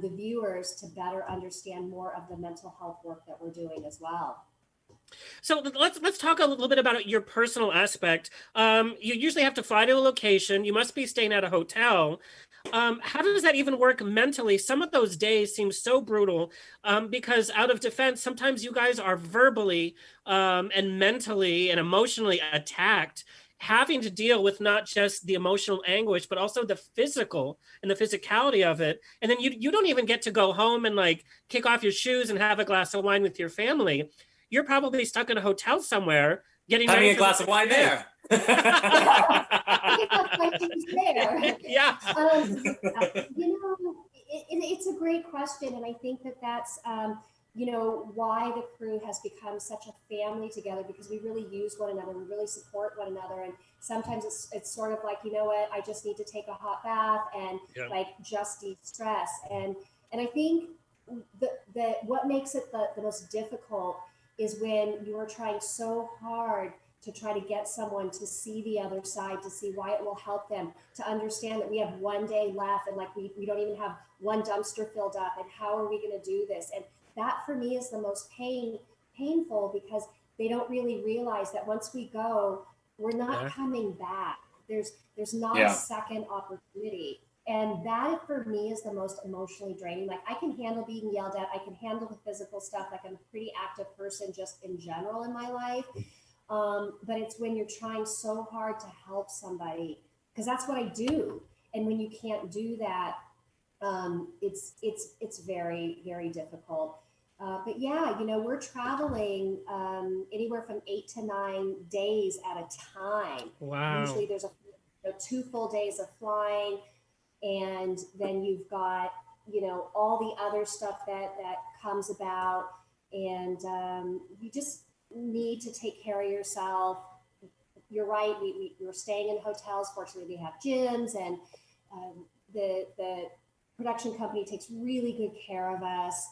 the viewers to better understand more of the mental health work that we're doing as well. So let's talk a little bit about your personal aspect. You usually have to fly to a location. You must be staying at a hotel. How does that even work mentally? Some of those days seem so brutal because out of defense, sometimes you guys are verbally and mentally and emotionally attacked, having to deal with not just the emotional anguish, but also the physical and the physicality of it. And then you don't even get to go home and like kick off your shoes and have a glass of wine with your family. You're probably stuck in a hotel somewhere getting having ready a glass of wine there. Yeah. It's a great question. And I think that's, why the crew has become such a family together, because we really use one another. We really support one another. And sometimes it's sort of like, you know what, I just need to take a hot bath and just de-stress. And I think that what makes it the most difficult is when you are trying so hard to try to get someone to see the other side, to see why it will help them, to understand that we have one day left and like we don't even have one dumpster filled up, and how are we going to do this? And that for me is the most painful, because they don't really realize that once we go, we're not coming back. There's not a second opportunity. And that for me is the most emotionally draining. Like, I can handle being yelled at. I can handle the physical stuff. Like, I'm a pretty active person just in general in my life. But it's when you're trying so hard to help somebody, because that's what I do. And when you can't do that, it's very, very difficult. But yeah, we're traveling anywhere from 8 to 9 days at a time. Wow. Usually there's 2 full days of flying. And then you've got, all the other stuff that comes about, and you just need to take care of yourself. You're right. We're staying in hotels. Fortunately, we have gyms, and the production company takes really good care of us,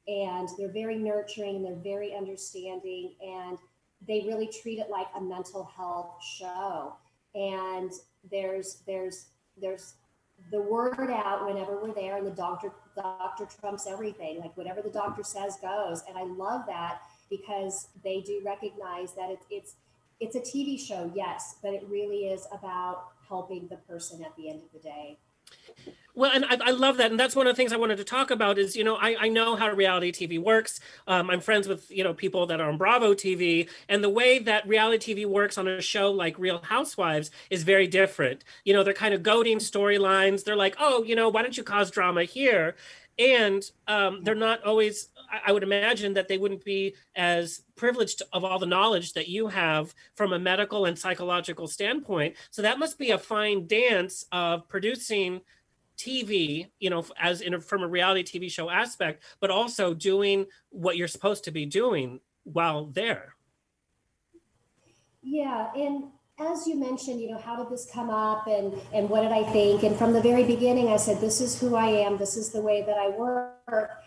and they're very nurturing, and they're very understanding, and they really treat it like a mental health show. And there's the word out whenever we're there, and the doctor trumps everything. Like, whatever the doctor says goes. And I love that, because they do recognize that it's a TV show, yes, but it really is about helping the person at the end of the day. Well, and I love that. And that's one of the things I wanted to talk about is, I know how reality TV works. I'm friends with, people that are on Bravo TV. And the way that reality TV works on a show like Real Housewives is very different. They're kind of goading storylines. They're like, oh, why don't you cause drama here? And they're not always, I would imagine that they wouldn't be as privileged of all the knowledge that you have from a medical and psychological standpoint. So that must be a fine dance of producing TV, from a reality TV show aspect, but also doing what you're supposed to be doing while there. Yeah, and as you mentioned, how did this come up, and what did I think? And from the very beginning, I said, this is who I am. This is the way that I work.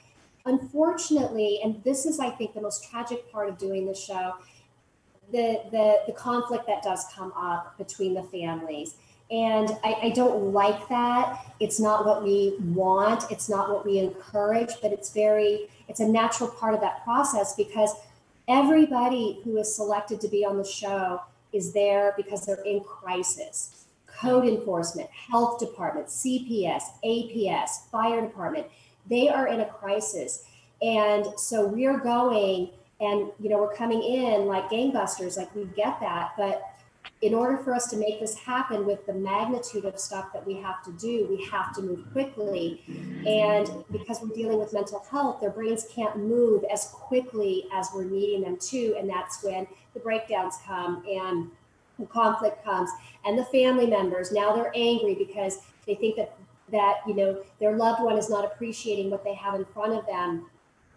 Unfortunately, and this is, I think, the most tragic part of doing this show, the conflict that does come up between the families. And I don't like that. It's not what we want. It's not what we encourage, but it's a natural part of that process, because everybody who is selected to be on the show is there because they're in crisis. Code enforcement, health department, CPS, APS, fire department, they are in a crisis. And so we're going, and we're coming in like gangbusters, like we get that, but in order for us to make this happen with the magnitude of stuff that we have to do, we have to move quickly. And because we're dealing with mental health, their brains can't move as quickly as we're needing them to. And that's when the breakdowns come and the conflict comes. And the family members, now they're angry because they think that their loved one is not appreciating what they have in front of them.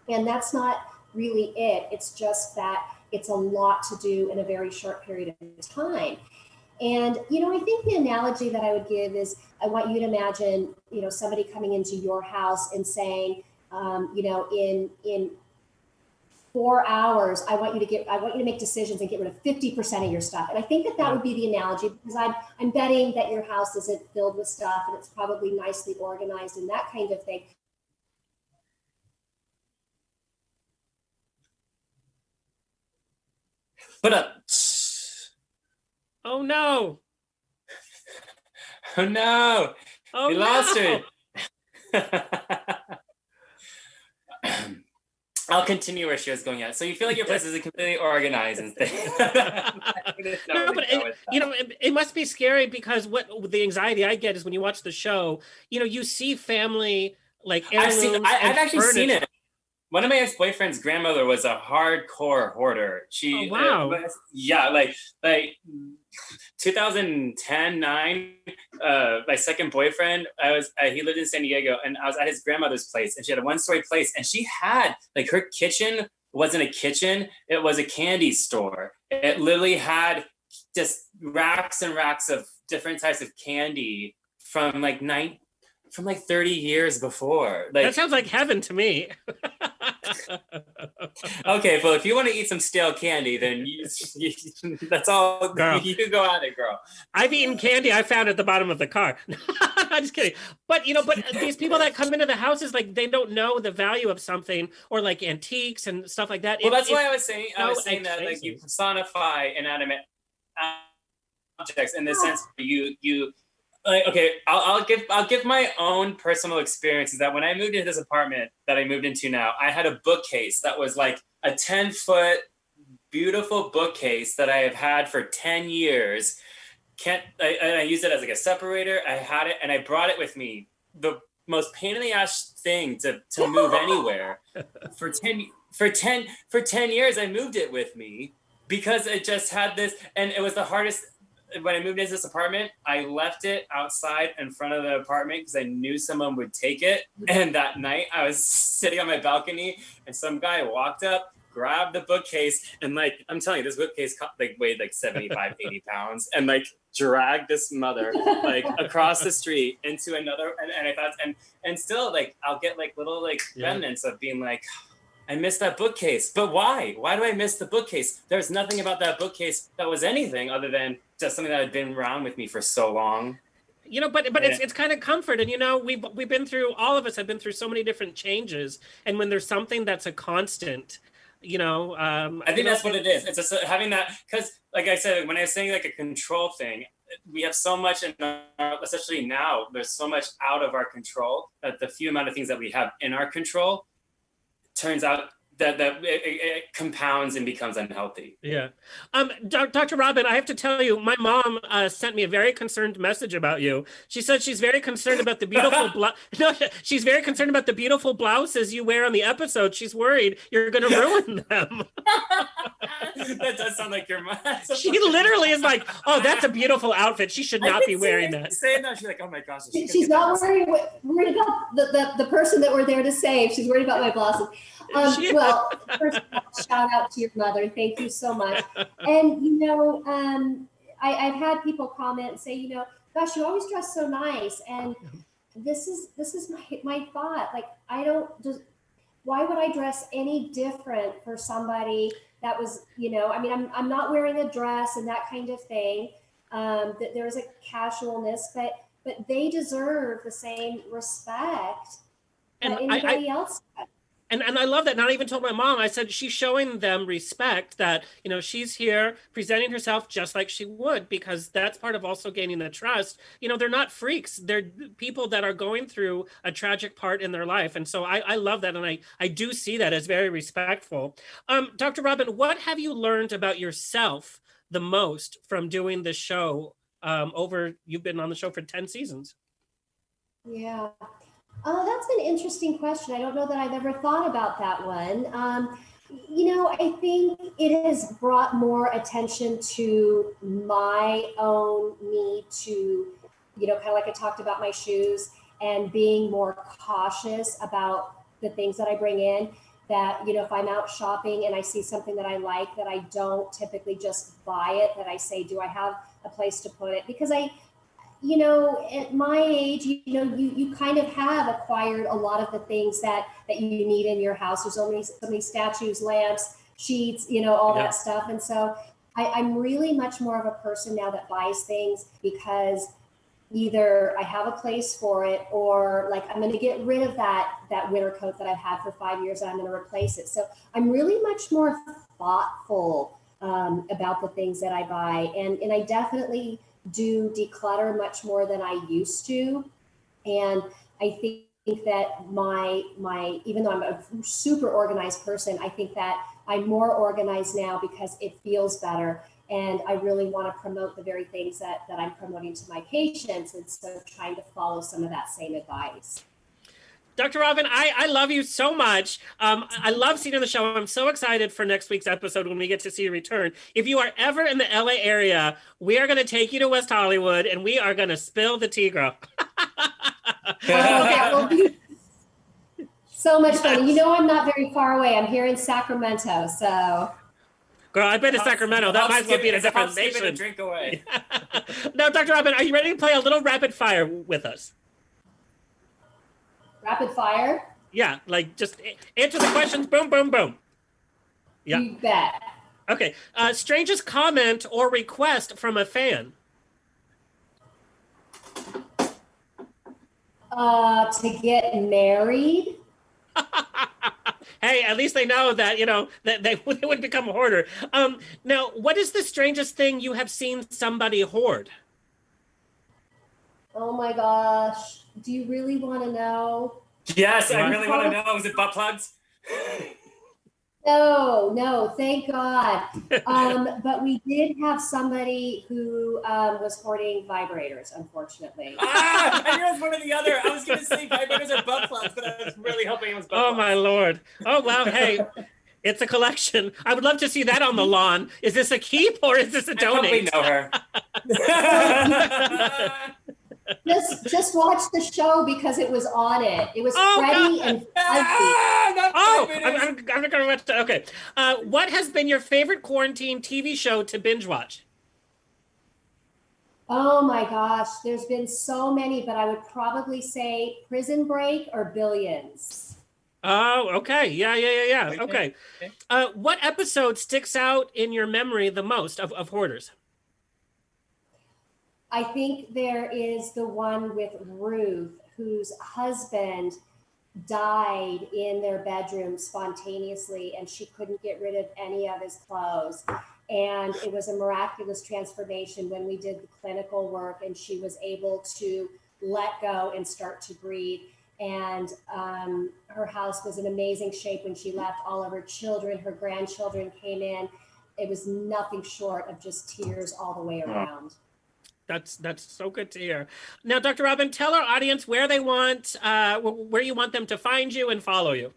And that's not really it. It's just that it's a lot to do in a very short period of time. And, I think the analogy that I would give is, I want you to imagine, somebody coming into your house and saying, in 4 hours, I want you to make decisions and get rid of 50% of your stuff. And I think that would be the analogy, because I'm betting that your house isn't filled with stuff, and it's probably nicely organized and that kind of thing. Put up. Oh no. Oh no. Oh We no. lost her. I'll continue where she was going at. So you feel like your place isn't completely organized and things. No, but it must be scary because what the anxiety I get is when you watch the show, you see family like I've actually seen it. One of my ex-boyfriend's grandmother was a hardcore hoarder. She, wow. Like 2010, 9, my second boyfriend, he lived in San Diego, and I was at his grandmother's place, and she had a 1-story place, and she had, like, her kitchen wasn't a kitchen, it was a candy store. It literally had just racks and racks of different types of candy from 30 years before. Like, that sounds like heaven to me. Okay, well, if you want to eat some stale candy, then that's all. Girl. You go at it, girl. I've eaten candy I found at the bottom of the car. I'm just kidding. But these people that come into the houses, like, they don't know the value of something, or like antiques and stuff like that. Well, that's why I was saying that, like, you personify inanimate objects in the sense that you. Like, okay, I'll give my own personal experiences that when I moved into this apartment that I moved into now, I had a bookcase that was like a 10-foot beautiful bookcase that I have had for 10 years. I used it as like a separator. I had it and I brought it with me. The most pain in the ass thing to move anywhere. For 10 years I moved it with me because it just had this, and it was the hardest. When I moved into this apartment, I left it outside in front of the apartment because I knew someone would take it. And that night I was sitting on my balcony and some guy walked up, grabbed the bookcase, and, like, I'm telling you, this bookcase weighed like 75, 80 pounds, and, like, dragged this mother like across the street into another. And I thought, and still, like, I'll get like little like remnants of being like, I missed that bookcase. But why? Why do I miss the bookcase? There's nothing about that bookcase that was anything other than just something that had been around with me for so long. But it's kind of comfort. And, we've been through, all of us have been through so many different changes. And when there's something that's a constant, I think that's what it is. It's just having that, because, like I said, when I was saying like a control thing, we have so much in our, especially now, there's so much out of our control that the few amount of things that we have in our control turns out that it compounds and becomes unhealthy. Yeah. Dr. Robin, I have to tell you, my mom sent me a very concerned message about you. She said she's very concerned about the beautiful she's very concerned about the beautiful blouses you wear on the episode. She's worried you're going to ruin them. That does sound like your mom. She literally is like, oh, that's a beautiful outfit. She should not be wearing that. Saying that, she's like, oh my gosh. She's not worried about the person that we're there to save. She's worried about my blouses. Well, first of all, shout out to your mother. Thank you so much. And, I've had people comment and say, gosh, you always dress so nice. And this is my thought. Like, why would I dress any different for somebody that was, I'm not wearing a dress and that kind of thing. That there's a casualness, but they deserve the same respect that anybody else does. And I love that. And I even told my mom, I said, she's showing them respect that, she's here presenting herself just like she would, because that's part of also gaining the trust. They're not freaks. They're people that are going through a tragic part in their life. And so I love that. And I do see that as very respectful. Dr. Robin, what have you learned about yourself the most from doing this show you've been on the show for 10 seasons? Yeah. That's an interesting question. I don't know that I've ever thought about that one. I think it has brought more attention to my own need to, kind of like I talked about my shoes, and being more cautious about the things that I bring in. That, if I'm out shopping and I see something that I like, that I don't typically just buy it, that I say, do I have a place to put it? Because at my age, you kind of have acquired a lot of the things that you need in your house. There's only so many statues, lamps, sheets, all that stuff. And so I'm really much more of a person now that buys things because either I have a place for it, or like I'm going to get rid of that winter coat that I've had for 5 years and I'm going to replace it. So I'm really much more thoughtful about the things that I buy. And I definitely do declutter much more than I used to. And I think that my even though I'm a super organized person, I think that I'm more organized now because it feels better. And I really want to promote the very things that I'm promoting to my patients. And so trying to follow some of that same advice. Dr. Robin, I love you so much. I love seeing you on the show. I'm so excited for next week's episode when we get to see you return. If you are ever in the LA area, we are going to take you to West Hollywood and we are going to spill the tea, girl. That will be so much fun. You know, I'm not very far away. I'm here in Sacramento, so. Girl, I've been to Sacramento. That might as well be in a different nation. A drink away. Now, Dr. Robin, are you ready to play a little rapid fire with us? Rapid fire? Yeah, like just answer the questions. Boom, boom, boom. Yeah. You bet. Okay. Strangest comment or request from a fan? To get married. Hey, at least they know that, you know, that they would become a hoarder. Now, what is the strangest thing you have seen somebody hoard? Oh my gosh. Do you really want to know? Yes, I really want to know. Was it butt plugs? No, thank God. But we did have somebody who was hoarding vibrators, unfortunately. I knew it was one or the other. I was going to say vibrators or butt plugs, but I was really hoping it was butt plugs. Oh, my Lord. Oh, wow. Hey, it's a collection. I would love to see that on the lawn. Is this a keep or is this a donate? I probably know her. Just watch the show because it was on it. It was Freddie and Fuzzy. I'm not going to watch that. Okay. What has been your favorite quarantine TV show to binge watch? Oh my gosh, there's been so many, but I would probably say Prison Break or Billions. Oh, okay. Yeah. Okay. What episode sticks out in your memory the most of Hoarders? I think there is the one with Ruth, whose husband died in their bedroom spontaneously, and she couldn't get rid of any of his clothes. And it was a miraculous transformation when we did the clinical work, and she was able to let go and start to breathe. And her house was in amazing shape when she left. All of her children, her grandchildren came in. It was nothing short of just tears all the way around. That's so good to hear. Now, Dr. Robin, tell our audience where they want, where you want them to find you and follow you.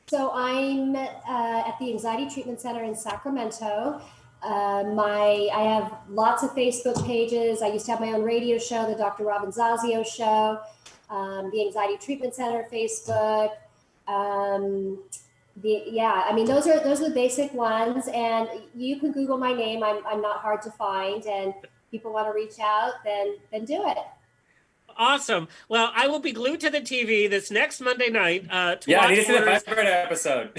So I'm at the Anxiety Treatment Center in Sacramento. I have lots of Facebook pages. I used to have my own radio show, the Dr. Robin Zazio show, the Anxiety Treatment Center Facebook. Those are the basic ones, and you can Google my name. I'm not hard to find, and people want to reach out, then do it. Awesome. Well, I will be glued to the TV this next Monday night to watch. I need to see the vibrator episode.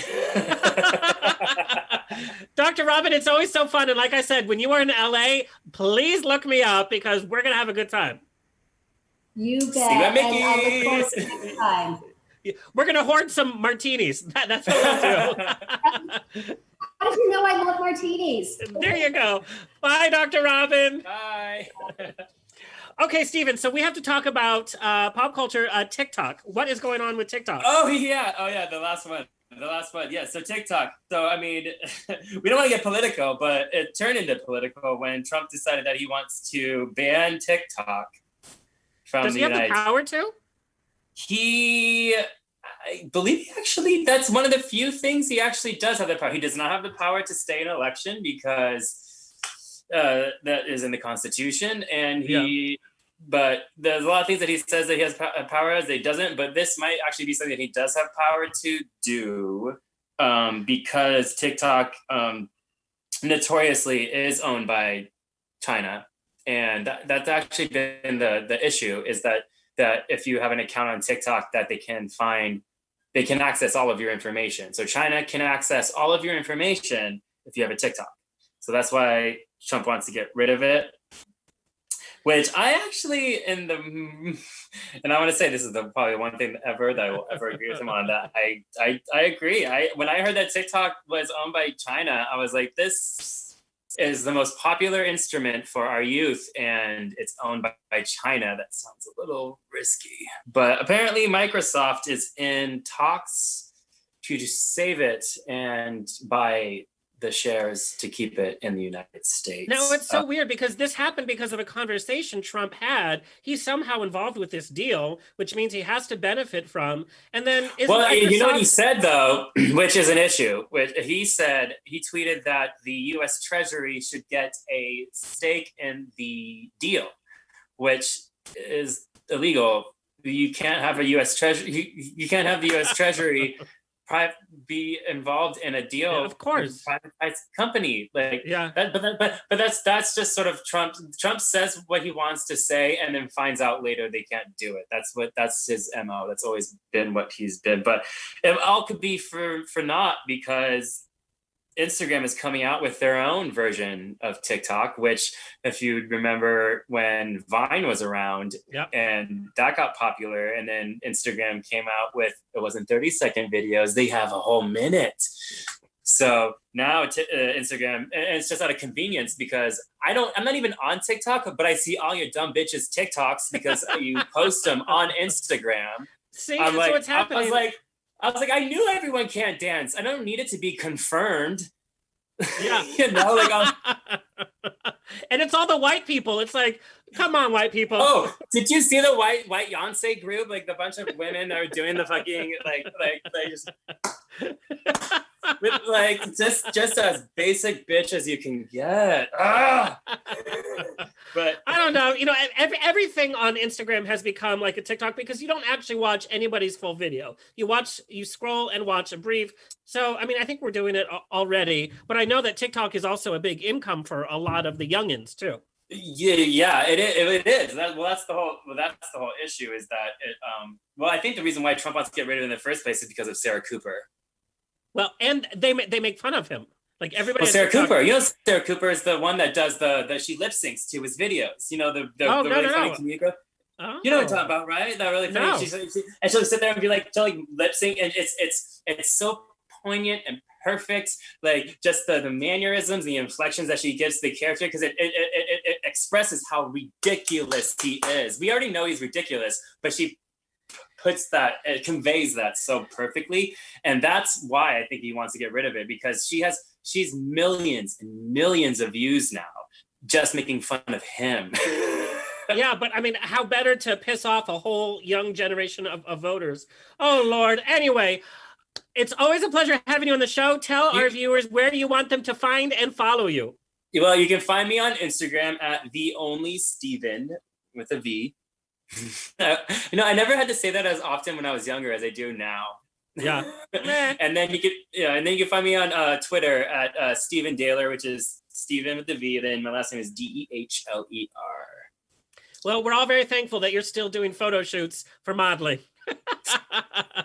Dr. Robin, it's always so fun, and like I said, when you are in LA, please look me up because we're gonna have a good time. You bet. See you at Mickey's. And I'll look forward to next time. We're going to hoard some martinis. That's what we'll do. How did you know I love martinis? There you go. Bye, Dr. Robin. Bye. Okay, Steven, so we have to talk about pop culture, TikTok. What is going on with TikTok? Oh, yeah, the last one. Yeah, so TikTok. So, I mean, we don't want to get political, but it turned into political when Trump decided that he wants to ban TikTok from Does he have the power to? I believe that's one of the few things he actually does have the power. He does not have the power to stay in an election because that is in the Constitution. And but there's a lot of things that he says that he has power as he doesn't, but this might actually be something that he does have power to do because TikTok notoriously is owned by China. And that's actually been the issue is that if you have an account on TikTok that they can access all of your information. So China can access all of your information if you have a TikTok. So that's why Trump wants to get rid of it. Which I actually and I want to say this is probably one thing ever that I will ever agree with him on. That I agree. When I heard that TikTok was owned by China, I was like, this is the most popular instrument for our youth, and it's owned by China. That sounds a little risky, but apparently Microsoft is in talks to save it and buy the shares to keep it in the United States. No, it's so weird because this happened because of a conversation Trump had. He's somehow involved with this deal, which means he has to benefit from. And then, you know what he said though, which is an issue. Which he tweeted that the U.S. Treasury should get a stake in the deal, which is illegal. You can't have a U.S. Treasury. You can't have the U.S. Treasury be involved in a deal, yeah, of course, with a privatized company. Like, yeah, but that's just sort of Trump. Trump says what he wants to say, and then finds out later they can't do it. That's his MO. That's always been what he's been. But it all could be for naught, because Instagram is coming out with their own version of TikTok, which, if you remember when Vine was around, and that got popular, and then Instagram came out with, it wasn't 30-second videos, they have a whole minute. So now Instagram, and it's just out of convenience, because I'm not even on TikTok, but I see all your dumb bitches TikToks because you post them on Instagram. See, that's what's happening. I was like, I knew everyone can't dance. I don't need it to be confirmed. Yeah. And it's all the white people. It's like, come on, white people. Oh, did you see the white Beyonce group? Like the bunch of women that are doing the fucking like just with like just as basic bitch as you can get. But I don't know. Everything on Instagram has become like a TikTok because you don't actually watch anybody's full video. You scroll and watch a brief. So, I mean, I think we're doing it already, but I know that TikTok is also a big income for a lot of the youngins too. Yeah, it is. That's the whole issue, is that it. I think the reason why Trump wants to get rid of it in the first place is because of Sarah Cooper. Well, and they make fun of him. Like everybody. Well, Sarah Cooper. Sarah Cooper is the one that does that she lip syncs to his videos. The really funny comedian girl. Oh. You know what I'm talking about, right? That really funny. No. And she'll sit there and be like, she'll lip sync, and it's so poignant and perfect. Like just the mannerisms, the inflections that she gives to the character, because it expresses how ridiculous he is. We already know he's ridiculous, but she it conveys that so perfectly, and that's why I think he wants to get rid of it, because she's millions and millions of views now just making fun of him. Yeah, but I mean, how better to piss off a whole young generation of voters? Oh Lord. Anyway, it's always a pleasure having you on the show. Tell our viewers where you want them to find and follow you. Well, you can find me on Instagram at TheOnlySteven with a V. I never had to say that as often when I was younger as I do now. Yeah. And then you can find me on Twitter at Steven Dehler, which is Steven with the V. Then my last name is Dehler. Well, we're all very thankful that you're still doing photo shoots for modeling.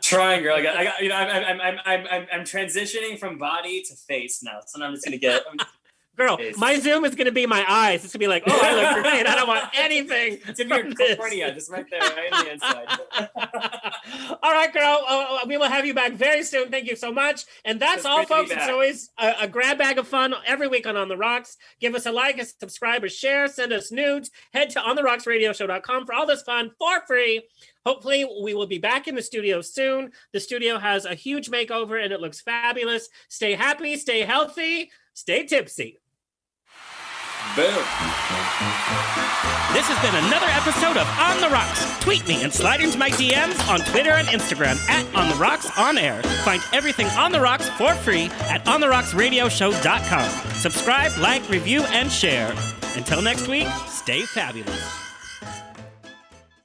Trying, girl. I'm transitioning from body to face now, so I'm just gonna get. Girl, my Zoom is going to be my eyes. It's going to be like, oh, I look great. I don't want anything. It's going to be your cornea, just right there, right on the inside. All right, girl. We will have you back very soon. Thank you so much. And that's all, folks. It's always a grab bag of fun every week on The Rocks. Give us a like, a subscribe, or share. Send us nudes. Head to ontherocksradioshow.com for all this fun for free. Hopefully, we will be back in the studio soon. The studio has a huge makeover, and it looks fabulous. Stay happy, stay healthy, stay tipsy. Boom. This has been another episode of On The Rocks. Tweet me and slide into my DMs on Twitter and Instagram at On The Rocks On Air. Find everything On The Rocks for free at ontherocksradioshow.com. Subscribe, like, review, and share. Until next week, stay fabulous.